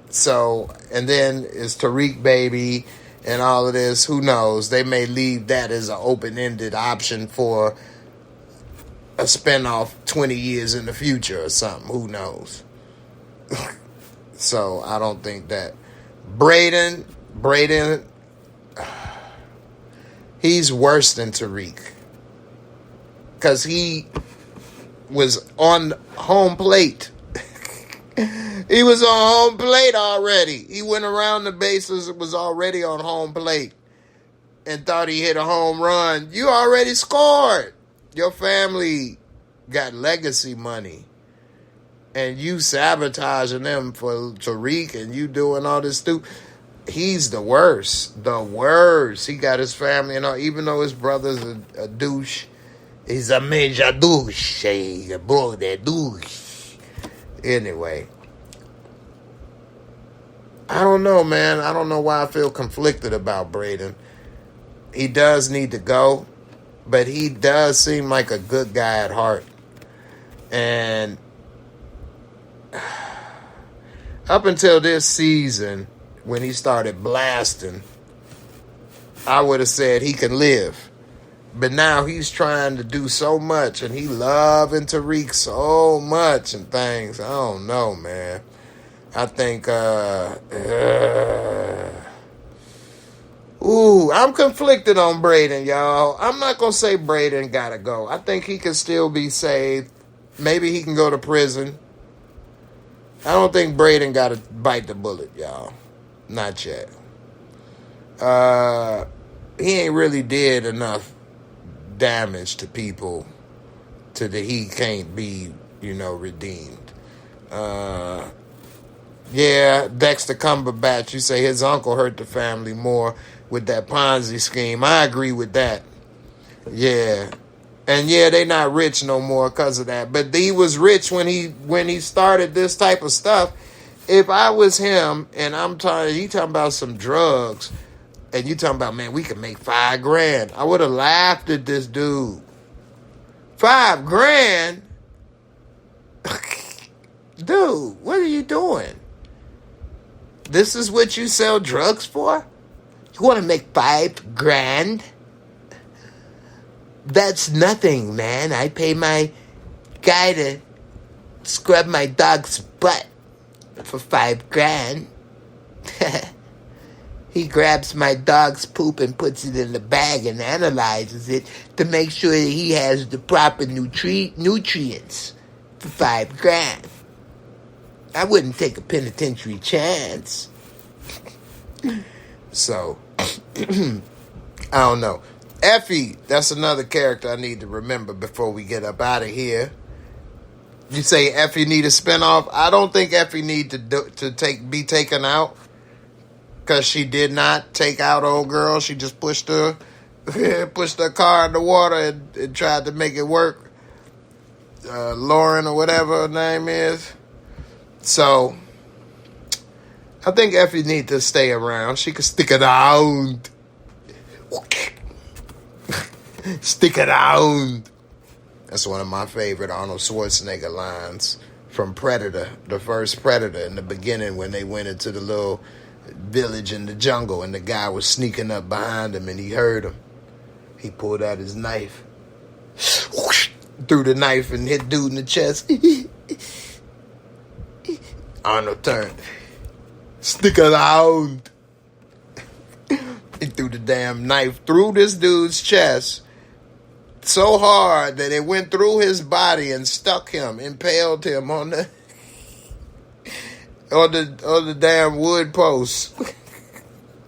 So, and then is Tariq baby and all of this, who knows? They may leave that as an open-ended option for a spinoff 20 years in the future or something. Who knows? So, I don't think that. Brayden, he's worse than Tariq. Because he was on home plate. He was on home plate already. He went around the bases and was already on home plate and thought he hit a home run. You already scored. Your family got legacy money. And you sabotaging them for Tariq and you doing all this stupid. he's the worst. The worst. He got his family and all, even though his brother's a douche. He's a major douche. He's a brother douche. Anyway. I don't know, man. I don't know why I feel conflicted about Braden. He does need to go, but he does seem like a good guy at heart. And up until this season, when he started blasting, I would have said he can live. But now he's trying to do so much, and he loving Tariq so much and things. I don't know, man. I think, I'm conflicted on Braden, y'all. I'm not going to say Braden got to go. I think he can still be saved. Maybe he can go to prison. I don't think Braden got to bite the bullet, y'all. Not yet. He ain't really did enough damage to people to that he can't be, redeemed. Yeah, Dexter Cumberbatch, you say his uncle hurt the family more with that Ponzi scheme. I agree with that. Yeah. And yeah, they not rich no more because of that. But he was rich when he started this type of stuff. If I was him and he talking about some drugs and you talking about, man, we can make $5,000. I would have laughed at this dude. $5,000? Dude, what are you doing? This is what you sell drugs for? You want to make $5,000? That's nothing, man. I pay my guy to scrub my dog's butt for $5,000. He grabs my dog's poop and puts it in the bag and analyzes it to make sure that he has the proper nutrients for $5,000. I wouldn't take a penitentiary chance. So, I don't know. Effie, that's another character I need to remember before we get up out of here. You say Effie need a spinoff? I don't think Effie need to be taken out because she did not take out old girl. She just pushed her car in the water and tried to make it work. Lauren or whatever her name is. So, I think Effie needs to stay around. She can stick it out. Stick it out. That's one of my favorite Arnold Schwarzenegger lines from Predator, the first Predator, in the beginning when they went into the little village in the jungle and the guy was sneaking up behind him and he heard him. He pulled out his knife, threw the knife and hit dude in the chest. Arnold turned. Stick around. He threw the damn knife through this dude's chest so hard that it went through his body and stuck him, impaled him on the damn wood post.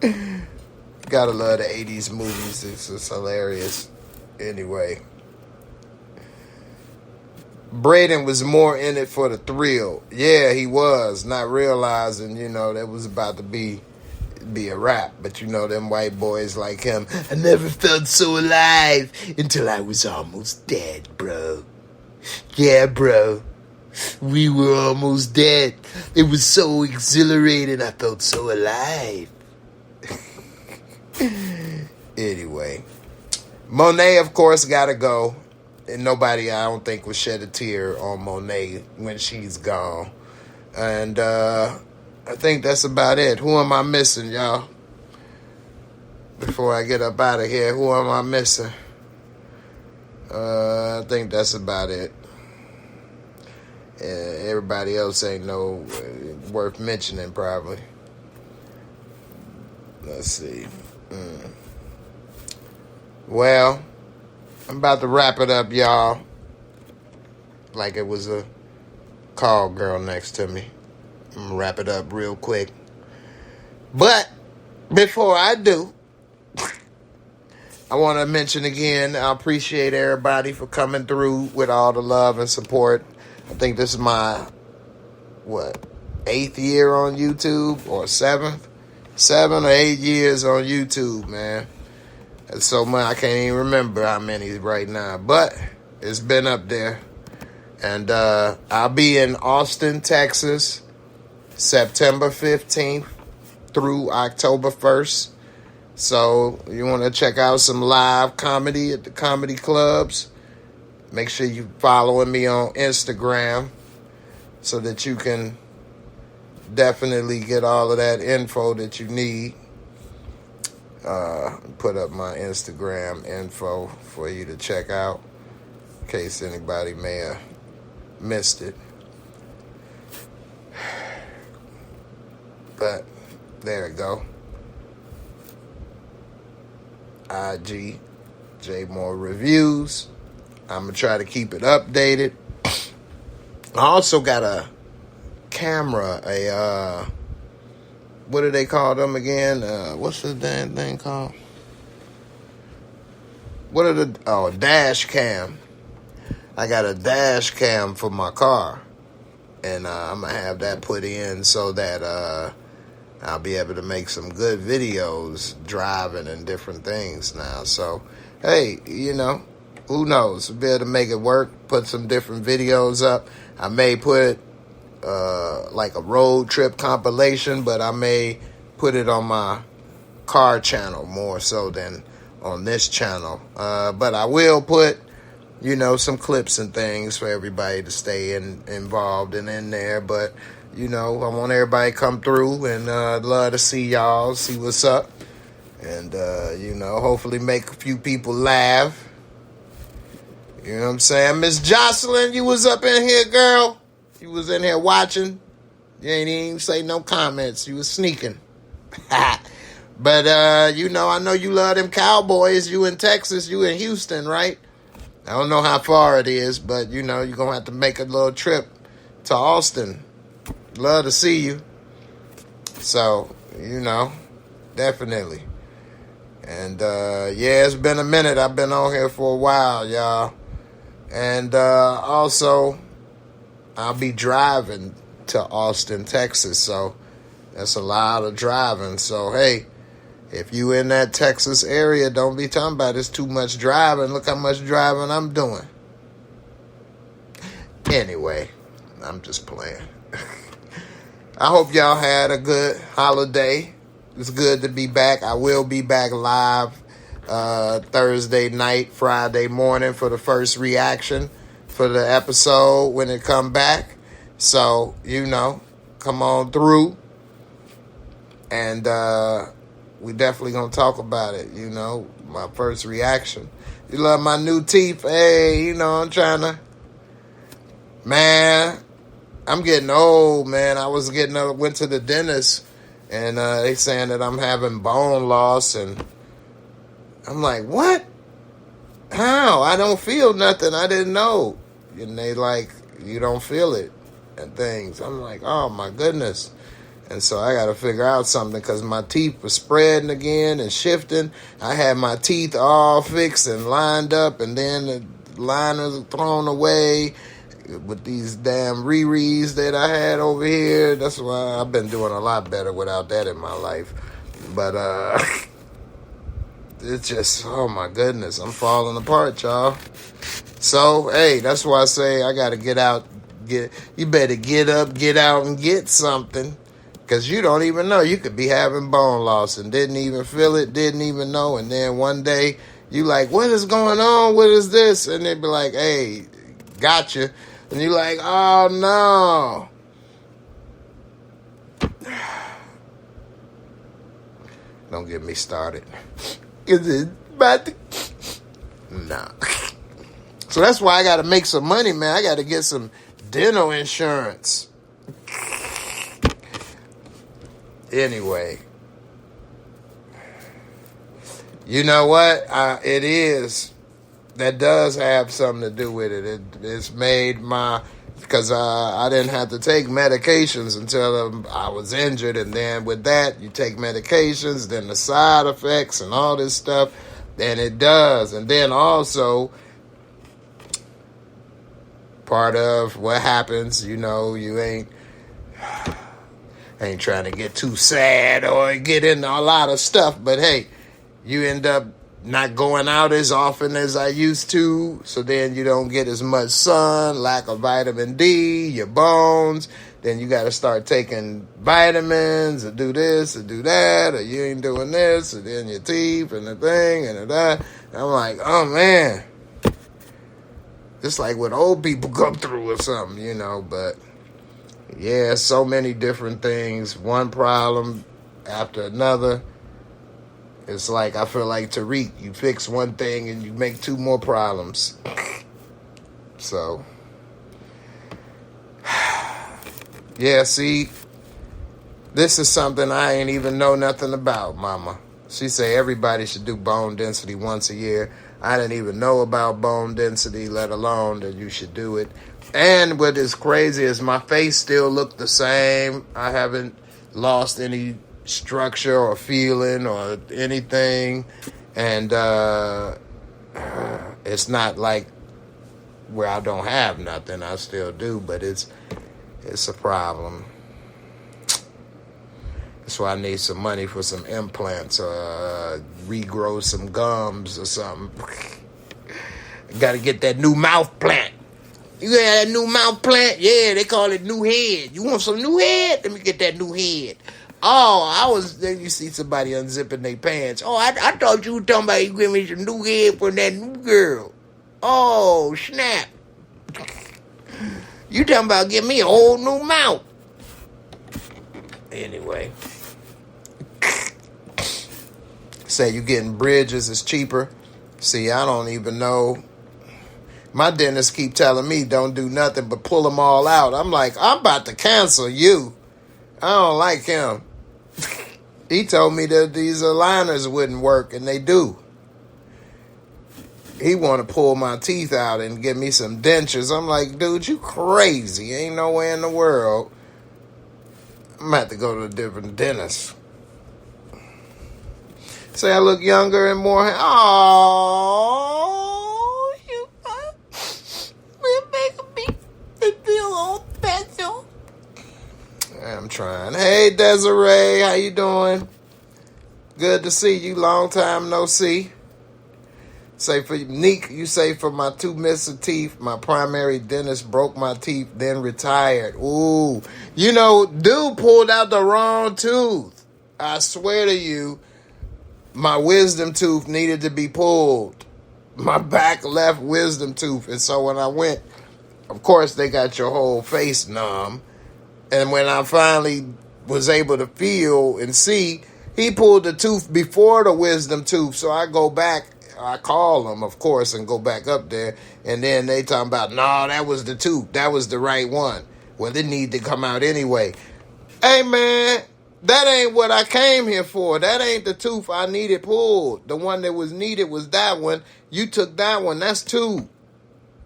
Gotta love the 80s movies. It's hilarious. Anyway. Braden was more in it for the thrill. Yeah, he was, not realizing, that was about to be a wrap. But them white boys like him, I never felt so alive until I was almost dead, bro. Yeah, bro. We were almost dead. It was so exhilarating. I felt so alive. Anyway. Monet, of course, gotta go. And nobody, I don't think, will shed a tear on Monet when she's gone. And I think that's about it. Who am I missing, y'all? Before I get up out of here, who am I missing? I think that's about it. Everybody else ain't worth mentioning, probably. Let's see. Well, I'm about to wrap it up, y'all. Like it was a call girl next to me. I'm going to wrap it up real quick. But before I do, I want to mention again, I appreciate everybody for coming through with all the love and support. I think this is my, 8th year on YouTube or 7th. 7 or 8 years on YouTube, man. That's so much, I can't even remember how many right now. But it's been up there. And I'll be in Austin, Texas, September 15th through October 1st. So you want to check out some live comedy at the comedy clubs, make sure you following me on Instagram so that you can definitely get all of that info that you need. Put up my Instagram info for you to check out in case anybody may have missed it. But there we go. IG JAYMOOREREVIEWS. I'm going to try to keep it updated. I also got a camera, what do they call them again? What's the damn thing called? Dash cam. I got a dash cam for my car. And I'm going to have that put in so that I'll be able to make some good videos driving and different things now. So, hey, who knows? We'll be able to make it work, put some different videos up. I may put like a road trip compilation, but I may put it on my car channel more so than on this channel. But I will put, some clips and things for everybody to stay involved and in there. But, I want everybody to come through and love to see y'all, see what's up. And, hopefully make a few people laugh. You know what I'm saying? Miss Jocelyn, you was up in here, girl. You was in here watching. You ain't even say no comments. You was sneaking. But, I know you love them Cowboys. You in Texas. You in Houston, right? I don't know how far it is, but, you're going to have to make a little trip to Austin. Love to see you. So, definitely. And, it's been a minute. I've been on here for a while, y'all. And also, I'll be driving to Austin, Texas. So, that's a lot of driving. So, hey, if you in that Texas area, don't be talking about it's too much driving. Look how much driving I'm doing. Anyway, I'm just playing. I hope y'all had a good holiday. It's good to be back. I will be back live Thursday night, Friday morning for the first reaction for the episode when it come back. So, come on through. And we definitely going to talk about it, my first reaction. You love my new teeth? Hey, I'm trying to... Man, I'm getting old, man. I went to the dentist, and they saying that I'm having bone loss, and I'm like, what? How? I don't feel nothing. I didn't know. And they like, you don't feel it and things. I'm like, oh, my goodness. And so I got to figure out something because my teeth were spreading again and shifting. I had my teeth all fixed and lined up, and then the liners thrown away with these damn rereads that I had over here. That's why I've been doing a lot better without that in my life. But it's just, oh my goodness, I'm falling apart, y'all. So, hey, that's why I say I got to get out. You better get up, get out, and get something. Because you don't even know. You could be having bone loss and didn't even feel it, didn't even know. And then one day, you like, what is going on? What is this? And they be like, hey, gotcha. And you're like, oh, no. Don't get me started. Because it's about to... Nah. So that's why I got to make some money, man. I got to get some dental insurance. Anyway. You know what? It is. That does have something to do with it. It's made because I didn't have to take medications until I was injured. And then with that, you take medications, then the side effects and all this stuff. Then it does. And then also, part of what happens, you Ain't trying to get too sad or get into a lot of stuff, but hey, you end up not going out as often as I used to, so then you don't get as much sun, lack of vitamin D, your bones, then you got to start taking vitamins or do this or do that, or you ain't doing this, and then your teeth and the thing and the that. And I'm like, oh man, it's like what old people go through or something, you know, but yeah, so many different things, one problem after another. It's like, I feel like Tariq, you fix one thing and you make two more problems. So, yeah, see, this is something I ain't even know nothing about, mama. She say everybody should do bone density once a year. I didn't even know about bone density, let alone that you should do it. And what is crazy is my face still look the same. I haven't lost any structure or feeling or anything. And it's not like where I don't have nothing. I still do, but it's a problem. That's why I need some money for some implants or regrow some gums or something. Got to get that new mouth plant. You got that new mouth plant? Yeah, they call it new head. You want some new head? Let me get that new head. Oh, then you see somebody unzipping their pants. Oh, I thought you were talking about you give me some new head for that new girl. Oh, snap. You talking about give me a whole new mouth. Anyway. Say you getting bridges is cheaper. See, I don't even know. My dentist keep telling me don't do nothing but pull them all out. I'm like, I'm about to cancel you. I don't like him. He told me that these aligners wouldn't work, and they do. He want to pull my teeth out and give me some dentures. I'm like, dude, you crazy. Ain't no way in the world. I'm about to go to a different dentist. Say I look younger and more. Oh, you making me feel old special. I'm trying. Hey, Desiree, how you doing? Good to see you. Long time no see. Say for Neek, you say for my two missing teeth, my primary dentist broke my teeth, then retired. Ooh, you know, dude pulled out the wrong tooth. I swear to you. My wisdom tooth needed to be pulled. My back left wisdom tooth. And so when I went, of course, they got your whole face numb. And when I finally was able to feel and see, he pulled the tooth before the wisdom tooth. So I go back, I call them, of course, and go back up there. And then they talking about, no, that was the tooth. That was the right one. Well, it need to come out anyway. Hey, man. That ain't what I came here for. That ain't the tooth I needed pulled. The one that was needed was that one. You took that one. That's two.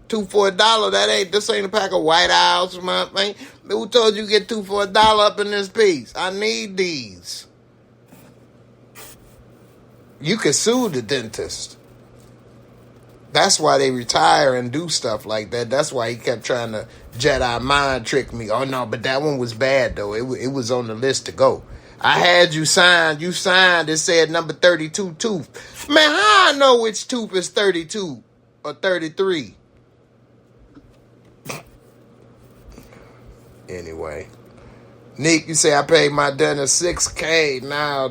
$2 for $1. This ain't a pack of White Owls, my thing. Who told you get $2 for $1 up in this piece? I need these. You can sue the dentist. That's why they retire and do stuff like that. That's why he kept trying to Jedi mind trick me. Oh, no, but that one was bad, though. It was on the list to go. I had you signed. You signed. It said number 32 tooth. Man, how I know which tooth is 32 or 33? Anyway. Nick, you say I paid my dentist $6K. Now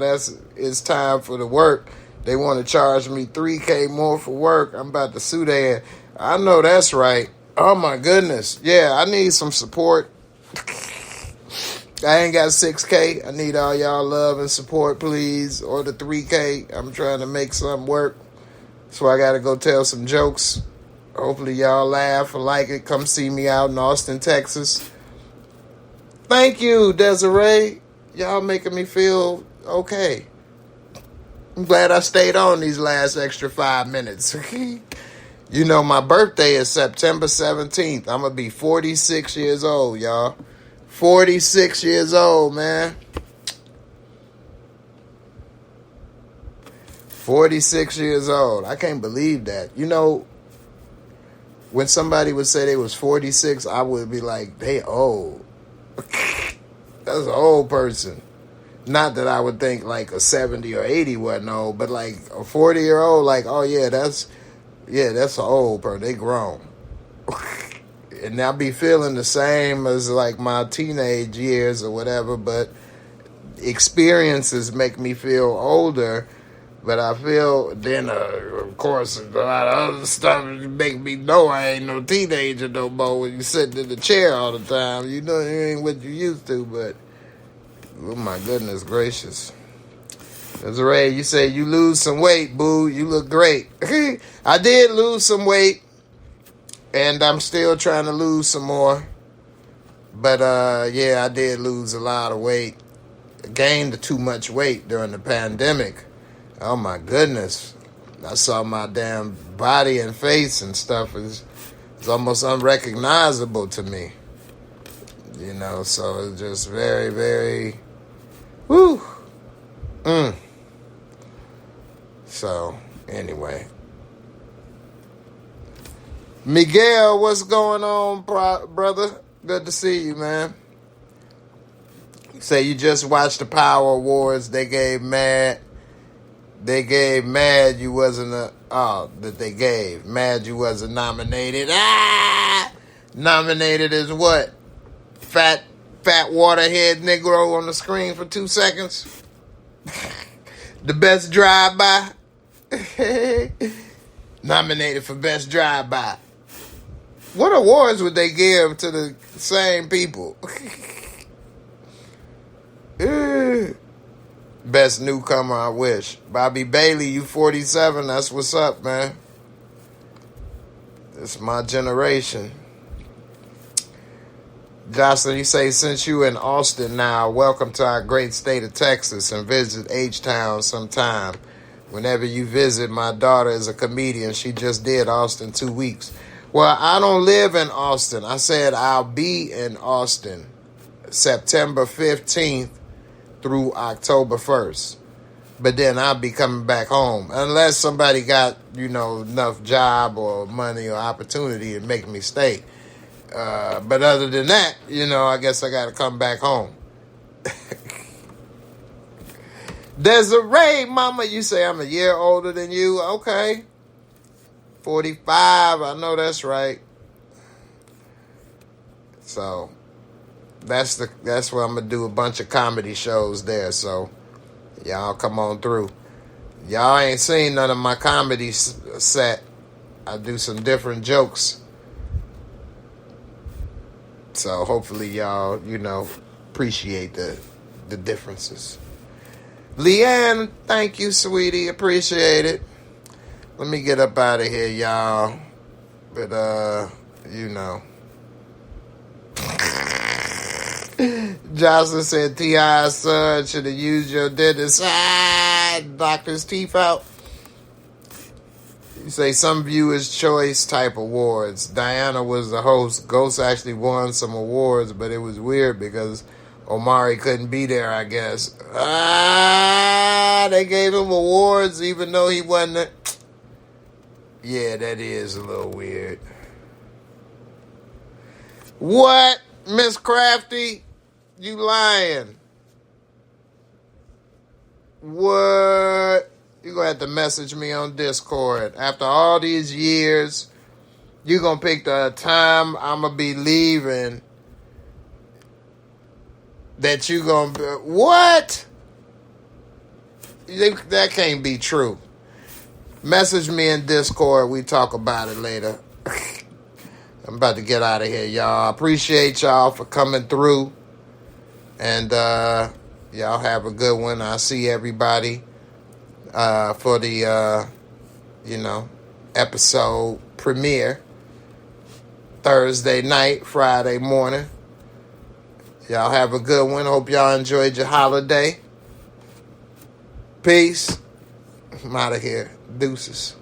it's time for the work. They want to charge me $3K more for work. I'm about to sue their. I know that's right. Oh my goodness. Yeah, I need some support. I ain't got $6K. I need all y'all love and support, please. Or the $3K. I'm trying to make something work. So I got to go tell some jokes. Hopefully y'all laugh or like it. Come see me out in Austin, Texas. Thank you, Desiree. Y'all making me feel okay. I'm glad I stayed on these last extra 5 minutes. You know, my birthday is September 17th. I'm going to be 46 years old, y'all. 46 years old, man. 46 years old. I can't believe that. You know, when somebody would say they was 46, I would be like, they old. That's an old person. Not that I would think like a 70 or 80 wasn't old, but like a 40-year-old, like, oh yeah, that's an old person. They grown. And I be feeling the same as like my teenage years or whatever, but experiences make me feel older. But I feel then, of course, a lot of other stuff make me know I ain't no teenager no more. When you sitting in the chair all the time, you know you ain't what you used to. But oh my goodness gracious, Desiree, you say you lose some weight, boo. You look great. I did lose some weight, and I'm still trying to lose some more. But yeah, I did lose a lot of weight. I gained too much weight during the pandemic. Oh my goodness. I saw my damn body and face and stuff is almost unrecognizable to me. You know, so it's just very, very whew. So, anyway. Miguel, what's going on, brother? Good to see you, man. Say you just watched the Power Awards. They gave Mad you wasn't Mad you wasn't nominated. Nominated as what? Fat waterhead Negro on the screen for 2 seconds. The best drive-by. Nominated for best drive-by. What awards would they give to the same people? Best newcomer, I wish. Bobby Bailey, you 47. That's what's up, man. It's my generation. Jocelyn, you say, since you in Austin now, welcome to our great state of Texas and visit H-Town sometime. Whenever you visit, my daughter is a comedian. She just did Austin 2 weeks. Well, I don't live in Austin. I said I'll be in Austin September 15th through October 1st. But then I'll be coming back home. Unless somebody got, enough job or money or opportunity to make me stay. But other than that, I guess I got to come back home. Desiree, mama, you say I'm a year older than you. Okay. 45, I know that's right. So that's where I'm gonna do a bunch of comedy shows there. So y'all come on through. Y'all ain't seen none of my comedy set. I do some different jokes. So hopefully y'all, appreciate the differences. Leanne, thank you, sweetie. Appreciate it. Let me get up out of here, y'all. But, Jocelyn said T.I.'s son should have used your dentist. Knocked his teeth out. You say some viewers' choice type awards. Diana was the host. Ghost actually won some awards, but it was weird because Omari couldn't be there, I guess. They gave him awards even though he wasn't. Yeah, that is a little weird. What? Miss Crafty? You lying. What? You're going to have to message me on Discord. After all these years, you're going to pick the time I'm going to be leaving that you're going to... What? That can't be true. Message me in Discord. We talk about it later. I'm about to get out of here, y'all. I appreciate y'all for coming through. And y'all have a good one. I'll see everybody for the, episode premiere. Thursday night, Friday morning. Y'all have a good one. Hope y'all enjoyed your holiday. Peace. I'm out of here. Deuces.